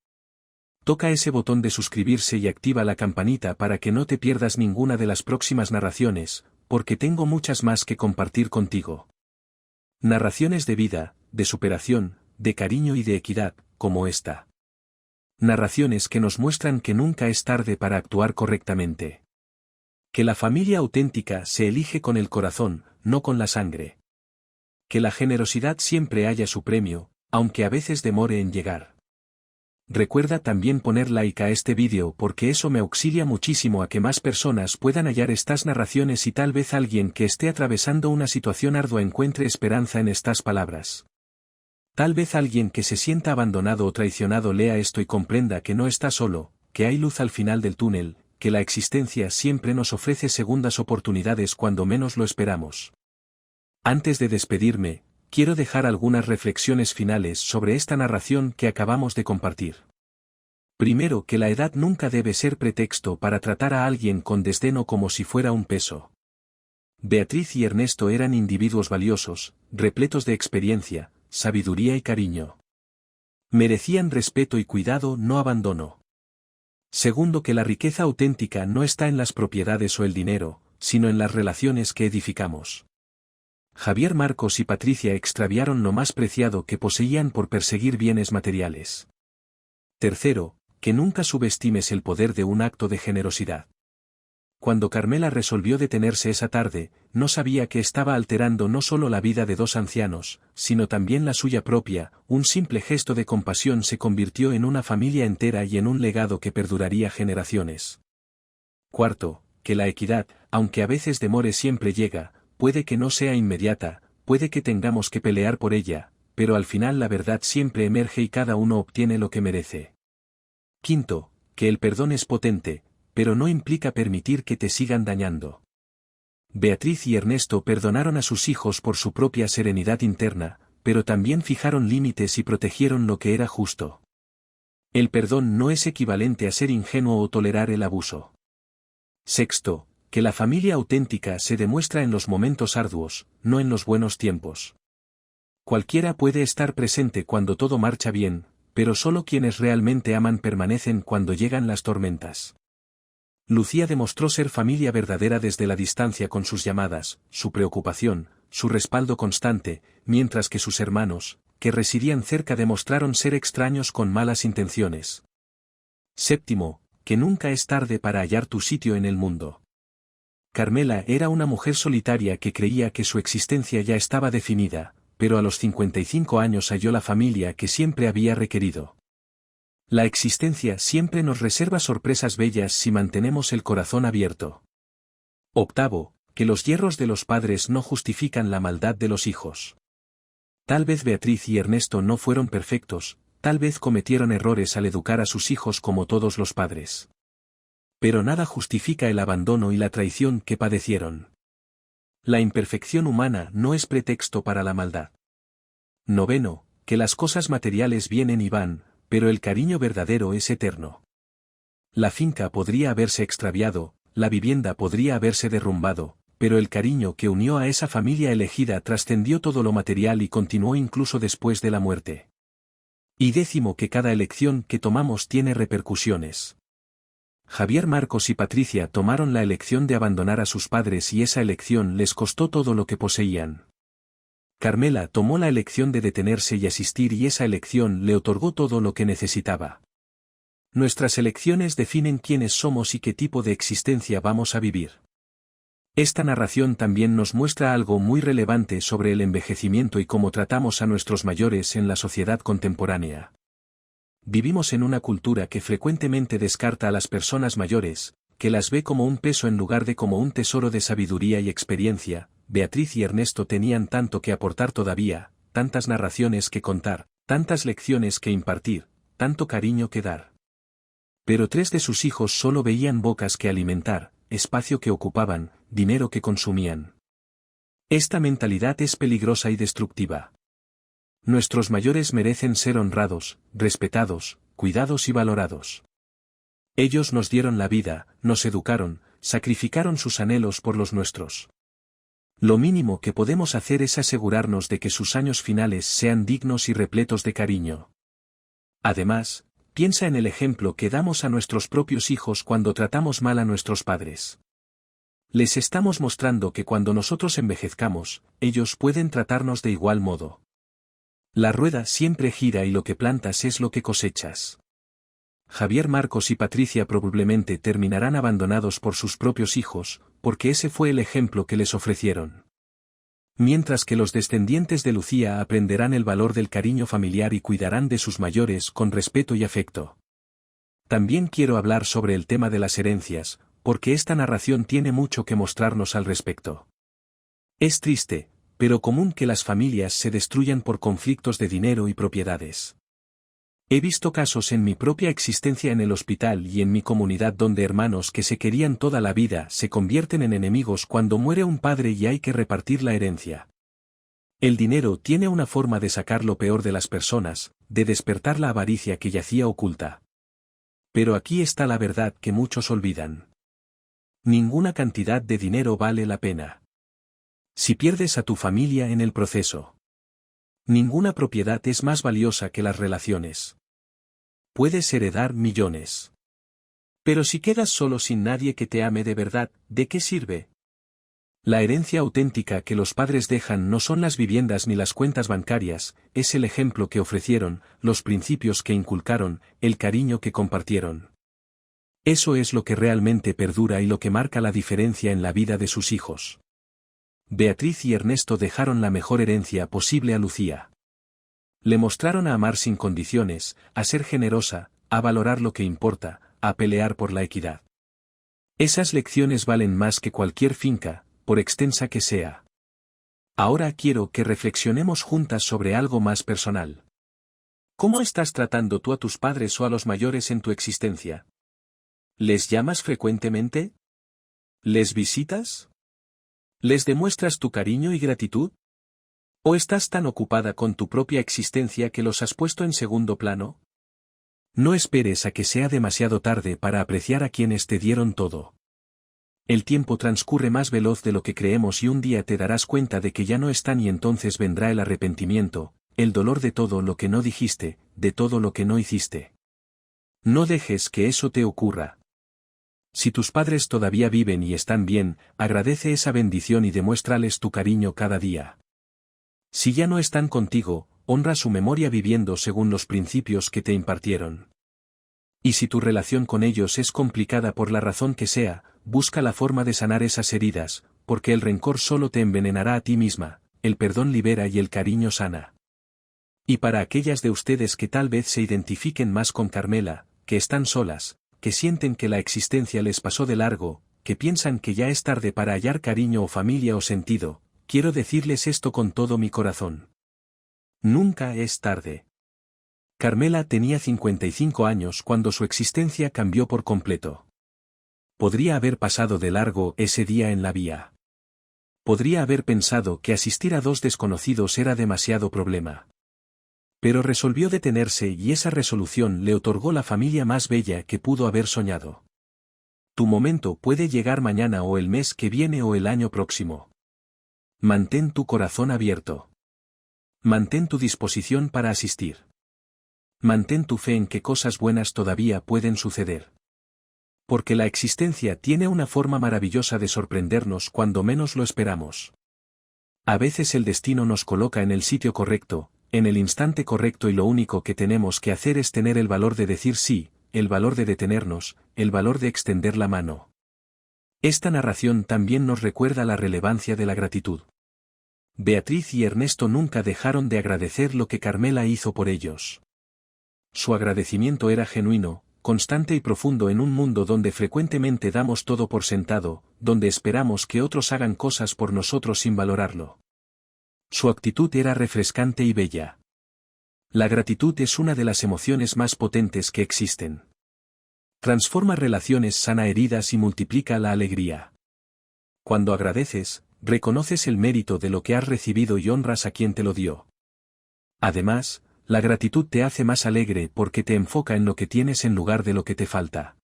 Toca ese botón de suscribirse y activa la campanita para que no te pierdas ninguna de las próximas narraciones, porque tengo muchas más que compartir contigo. Narraciones de vida, de superación, de cariño y de equidad, como esta. Narraciones que nos muestran que nunca es tarde para actuar correctamente. Que la familia auténtica se elige con el corazón, no con la sangre. Que la generosidad siempre haya su premio, aunque a veces demore en llegar. Recuerda también poner like a este vídeo porque eso me auxilia muchísimo a que más personas puedan hallar estas narraciones y tal vez alguien que esté atravesando una situación ardua encuentre esperanza en estas palabras. Tal vez alguien que se sienta abandonado o traicionado lea esto y comprenda que no está solo, que hay luz al final del túnel, que la existencia siempre nos ofrece segundas oportunidades cuando menos lo esperamos. Antes de despedirme, quiero dejar algunas reflexiones finales sobre esta narración que acabamos de compartir. Primero, que la edad nunca debe ser pretexto para tratar a alguien con desdén o como si fuera un peso. Beatriz y Ernesto eran individuos valiosos, repletos de experiencia, sabiduría y cariño. Merecían respeto y cuidado, no abandono. Segundo, que la riqueza auténtica no está en las propiedades o el dinero, sino en las relaciones que edificamos. Javier Marcos y Patricia extraviaron lo más preciado que poseían por perseguir bienes materiales. Tercero, que nunca subestimes el poder de un acto de generosidad. Cuando Carmela resolvió detenerse esa tarde, no sabía que estaba alterando no solo la vida de dos ancianos, sino también la suya propia. Un simple gesto de compasión se convirtió en una familia entera y en un legado que perduraría generaciones. Cuarto, que la equidad, aunque a veces demore, siempre llega. Puede que no sea inmediata, puede que tengamos que pelear por ella, pero al final la verdad siempre emerge y cada uno obtiene lo que merece. Quinto, que el perdón es potente, pero no implica permitir que te sigan dañando. Beatriz y Ernesto perdonaron a sus hijos por su propia serenidad interna, pero también fijaron límites y protegieron lo que era justo. El perdón no es equivalente a ser ingenuo o tolerar el abuso. Sexto, que la familia auténtica se demuestra en los momentos arduos, no en los buenos tiempos. Cualquiera puede estar presente cuando todo marcha bien, pero solo quienes realmente aman permanecen cuando llegan las tormentas. Lucía demostró ser familia verdadera desde la distancia con sus llamadas, su preocupación, su respaldo constante, mientras que sus hermanos, que residían cerca, demostraron ser extraños con malas intenciones. Séptimo, que nunca es tarde para hallar tu sitio en el mundo. Carmela era una mujer solitaria que creía que su existencia ya estaba definida, pero a los 55 años halló la familia que siempre había requerido. La existencia siempre nos reserva sorpresas bellas si mantenemos el corazón abierto. Octavo, que los hierros de los padres no justifican la maldad de los hijos. Tal vez Beatriz y Ernesto no fueron perfectos, tal vez cometieron errores al educar a sus hijos como todos los padres. Pero nada justifica el abandono y la traición que padecieron. La imperfección humana no es pretexto para la maldad. Noveno, que las cosas materiales vienen y van, pero el cariño verdadero es eterno. La finca podría haberse extraviado, la vivienda podría haberse derrumbado, pero el cariño que unió a esa familia elegida trascendió todo lo material y continuó incluso después de la muerte. Y décimo, que cada elección que tomamos tiene repercusiones. Javier Marcos y Patricia tomaron la elección de abandonar a sus padres y esa elección les costó todo lo que poseían. Carmela tomó la elección de detenerse y asistir y esa elección le otorgó todo lo que necesitaba. Nuestras elecciones definen quiénes somos y qué tipo de existencia vamos a vivir. Esta narración también nos muestra algo muy relevante sobre el envejecimiento y cómo tratamos a nuestros mayores en la sociedad contemporánea. Vivimos en una cultura que frecuentemente descarta a las personas mayores, que las ve como un peso en lugar de como un tesoro de sabiduría y experiencia. Beatriz y Ernesto tenían tanto que aportar todavía, tantas narraciones que contar, tantas lecciones que impartir, tanto cariño que dar. Pero 3 de sus hijos solo veían bocas que alimentar, espacio que ocupaban, dinero que consumían. Esta mentalidad es peligrosa y destructiva. Nuestros mayores merecen ser honrados, respetados, cuidados y valorados. Ellos nos dieron la vida, nos educaron, sacrificaron sus anhelos por los nuestros. Lo mínimo que podemos hacer es asegurarnos de que sus años finales sean dignos y repletos de cariño. Además, piensa en el ejemplo que damos a nuestros propios hijos cuando tratamos mal a nuestros padres. Les estamos mostrando que cuando nosotros envejezcamos, ellos pueden tratarnos de igual modo. La rueda siempre gira y lo que plantas es lo que cosechas. Javier, Marcos y Patricia probablemente terminarán abandonados por sus propios hijos, porque ese fue el ejemplo que les ofrecieron. Mientras que los descendientes de Lucía aprenderán el valor del cariño familiar y cuidarán de sus mayores con respeto y afecto. También quiero hablar sobre el tema de las herencias, porque esta narración tiene mucho que mostrarnos al respecto. Es triste, pero común que las familias se destruyan por conflictos de dinero y propiedades. He visto casos en mi propia existencia en el hospital y en mi comunidad donde hermanos que se querían toda la vida se convierten en enemigos cuando muere un padre y hay que repartir la herencia. El dinero tiene una forma de sacar lo peor de las personas, de despertar la avaricia que yacía oculta. Pero aquí está la verdad que muchos olvidan. Ninguna cantidad de dinero vale la pena. Si pierdes a tu familia en el proceso. Ninguna propiedad es más valiosa que las relaciones. Puedes heredar millones. Pero si quedas solo sin nadie que te ame de verdad, ¿de qué sirve? La herencia auténtica que los padres dejan no son las viviendas ni las cuentas bancarias, es el ejemplo que ofrecieron, los principios que inculcaron, el cariño que compartieron. Eso es lo que realmente perdura y lo que marca la diferencia en la vida de sus hijos. Beatriz y Ernesto dejaron la mejor herencia posible a Lucía. Le mostraron a amar sin condiciones, a ser generosa, a valorar lo que importa, a pelear por la equidad. Esas lecciones valen más que cualquier finca, por extensa que sea. Ahora quiero que reflexionemos juntas sobre algo más personal. ¿Cómo estás tratando tú a tus padres o a los mayores en tu existencia? ¿Les llamas frecuentemente? ¿Les visitas? ¿Les demuestras tu cariño y gratitud? ¿O estás tan ocupada con tu propia existencia que los has puesto en segundo plano? No esperes a que sea demasiado tarde para apreciar a quienes te dieron todo. El tiempo transcurre más veloz de lo que creemos y un día te darás cuenta de que ya no están y entonces vendrá el arrepentimiento, el dolor de todo lo que no dijiste, de todo lo que no hiciste. No dejes que eso te ocurra. Si tus padres todavía viven y están bien, agradece esa bendición y demuéstrales tu cariño cada día. Si ya no están contigo, honra su memoria viviendo según los principios que te impartieron. Y si tu relación con ellos es complicada por la razón que sea, busca la forma de sanar esas heridas, porque el rencor solo te envenenará a ti misma, el perdón libera y el cariño sana. Y para aquellas de ustedes que tal vez se identifiquen más con Carmela, que están solas, que sienten que la existencia les pasó de largo, que piensan que ya es tarde para hallar cariño o familia o sentido, quiero decirles esto con todo mi corazón. Nunca es tarde. Carmela tenía 55 años cuando su existencia cambió por completo. Podría haber pasado de largo ese día en la vía. Podría haber pensado que asistir a 2 desconocidos era demasiado problema. Pero resolvió detenerse y esa resolución le otorgó la familia más bella que pudo haber soñado. Tu momento puede llegar mañana o el mes que viene o el año próximo. Mantén tu corazón abierto. Mantén tu disposición para asistir. Mantén tu fe en que cosas buenas todavía pueden suceder. Porque la existencia tiene una forma maravillosa de sorprendernos cuando menos lo esperamos. A veces el destino nos coloca en el sitio correcto, en el instante correcto y lo único que tenemos que hacer es tener el valor de decir sí, el valor de detenernos, el valor de extender la mano. Esta narración también nos recuerda la relevancia de la gratitud. Beatriz y Ernesto nunca dejaron de agradecer lo que Carmela hizo por ellos. Su agradecimiento era genuino, constante y profundo en un mundo donde frecuentemente damos todo por sentado, donde esperamos que otros hagan cosas por nosotros sin valorarlo. Su actitud era refrescante y bella. La gratitud es una de las emociones más potentes que existen. Transforma relaciones, sana heridas y multiplica la alegría. Cuando agradeces, reconoces el mérito de lo que has recibido y honras a quien te lo dio. Además, la gratitud te hace más alegre porque te enfoca en lo que tienes en lugar de lo que te falta.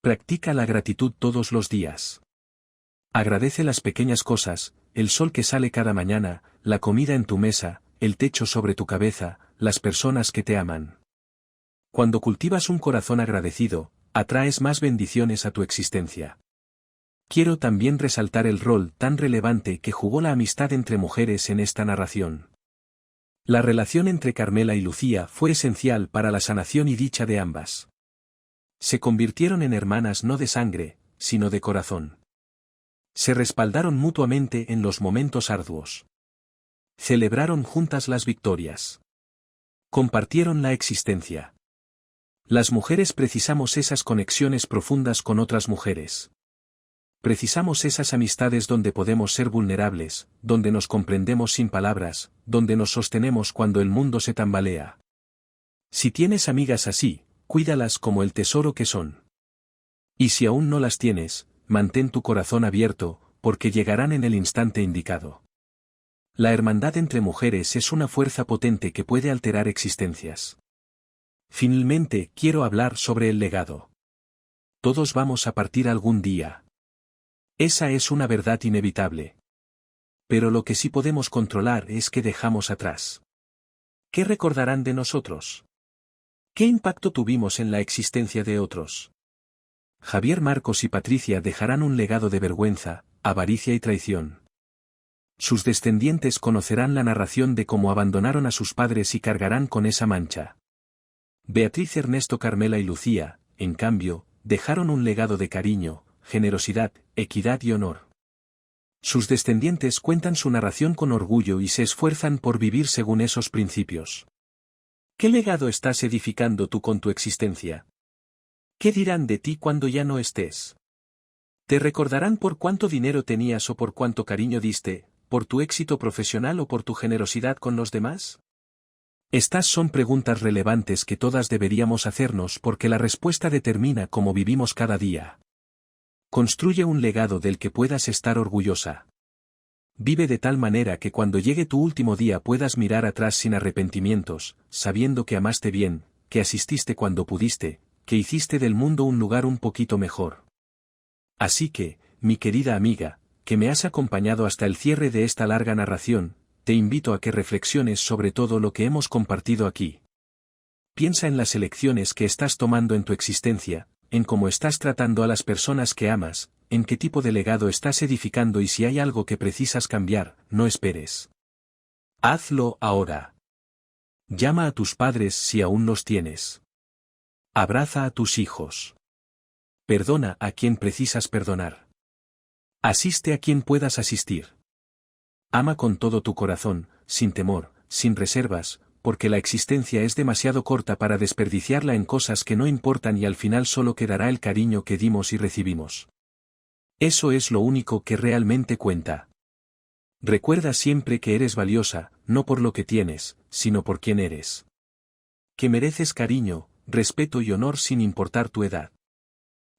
Practica la gratitud todos los días. Agradece las pequeñas cosas, el sol que sale cada mañana, la comida en tu mesa, el techo sobre tu cabeza, las personas que te aman. Cuando cultivas un corazón agradecido, atraes más bendiciones a tu existencia. Quiero también resaltar el rol tan relevante que jugó la amistad entre mujeres en esta narración. La relación entre Carmela y Lucía fue esencial para la sanación y dicha de ambas. Se convirtieron en hermanas no de sangre, sino de corazón. Se respaldaron mutuamente en los momentos arduos. Celebraron juntas las victorias. Compartieron la existencia. Las mujeres precisamos esas conexiones profundas con otras mujeres. Precisamos esas amistades donde podemos ser vulnerables, donde nos comprendemos sin palabras, donde nos sostenemos cuando el mundo se tambalea. Si tienes amigas así, cuídalas como el tesoro que son. Y si aún no las tienes, mantén tu corazón abierto, porque llegarán en el instante indicado. La hermandad entre mujeres es una fuerza potente que puede alterar existencias. Finalmente, quiero hablar sobre el legado. Todos vamos a partir algún día. Esa es una verdad inevitable. Pero lo que sí podemos controlar es qué dejamos atrás. ¿Qué recordarán de nosotros? ¿Qué impacto tuvimos en la existencia de otros? Javier, Marcos y Patricia dejarán un legado de vergüenza, avaricia y traición. Sus descendientes conocerán la narración de cómo abandonaron a sus padres y cargarán con esa mancha. Beatriz, Ernesto, Carmela y Lucía, en cambio, dejaron un legado de cariño, generosidad, equidad y honor. Sus descendientes cuentan su narración con orgullo y se esfuerzan por vivir según esos principios. ¿Qué legado estás edificando tú con tu existencia? ¿Qué dirán de ti cuando ya no estés? ¿Te recordarán por cuánto dinero tenías o por cuánto cariño diste, por tu éxito profesional o por tu generosidad con los demás? Estas son preguntas relevantes que todas deberíamos hacernos porque la respuesta determina cómo vivimos cada día. Construye un legado del que puedas estar orgullosa. Vive de tal manera que cuando llegue tu último día puedas mirar atrás sin arrepentimientos, sabiendo que amaste bien, que asististe cuando pudiste, que hiciste del mundo un lugar un poquito mejor. Así que, mi querida amiga, que me has acompañado hasta el cierre de esta larga narración, te invito a que reflexiones sobre todo lo que hemos compartido aquí. Piensa en las elecciones que estás tomando en tu existencia, en cómo estás tratando a las personas que amas, en qué tipo de legado estás edificando y si hay algo que precisas cambiar, no esperes. Hazlo ahora. Llama a tus padres si aún los tienes. Abraza a tus hijos. Perdona a quien precisas perdonar. Asiste a quien puedas asistir. Ama con todo tu corazón, sin temor, sin reservas, porque la existencia es demasiado corta para desperdiciarla en cosas que no importan y al final solo quedará el cariño que dimos y recibimos. Eso es lo único que realmente cuenta. Recuerda siempre que eres valiosa, no por lo que tienes, sino por quién eres. Que mereces cariño, respeto y honor sin importar tu edad.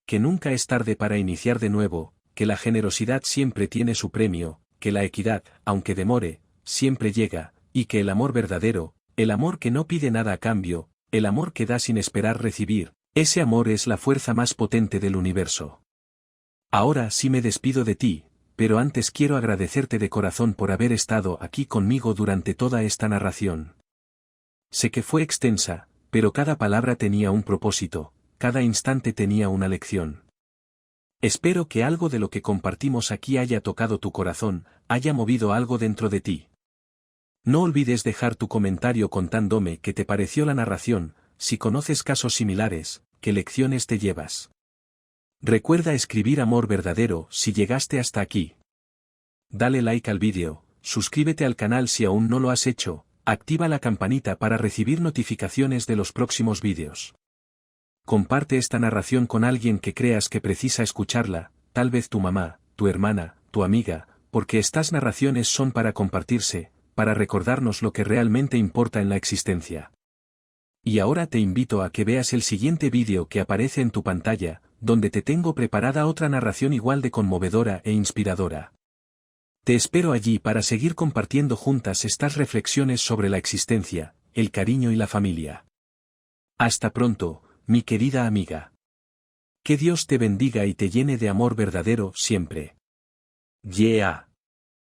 Que nunca es tarde para iniciar de nuevo, que la generosidad siempre tiene su premio, que la equidad, aunque demore, siempre llega, y que el amor verdadero, el amor que no pide nada a cambio, el amor que da sin esperar recibir, ese amor es la fuerza más potente del universo. Ahora sí me despido de ti, pero antes quiero agradecerte de corazón por haber estado aquí conmigo durante toda esta narración. Sé que fue extensa, pero cada palabra tenía un propósito, cada instante tenía una lección. Espero que algo de lo que compartimos aquí haya tocado tu corazón, haya movido algo dentro de ti. No olvides dejar tu comentario contándome qué te pareció la narración, si conoces casos similares, qué lecciones te llevas. Recuerda escribir amor verdadero si llegaste hasta aquí. Dale like al vídeo, suscríbete al canal si aún no lo has hecho, Activa la campanita para recibir notificaciones de los próximos vídeos. Comparte esta narración con alguien que creas que precisa escucharla, tal vez tu mamá, tu hermana, tu amiga, porque estas narraciones son para compartirse, para recordarnos lo que realmente importa en la existencia. Y ahora te invito a que veas el siguiente vídeo que aparece en tu pantalla, donde te tengo preparada otra narración igual de conmovedora e inspiradora. Te espero allí para seguir compartiendo juntas estas reflexiones sobre la existencia, el cariño y la familia. Hasta pronto, mi querida amiga. Que Dios te bendiga y te llene de amor verdadero siempre. Yeah.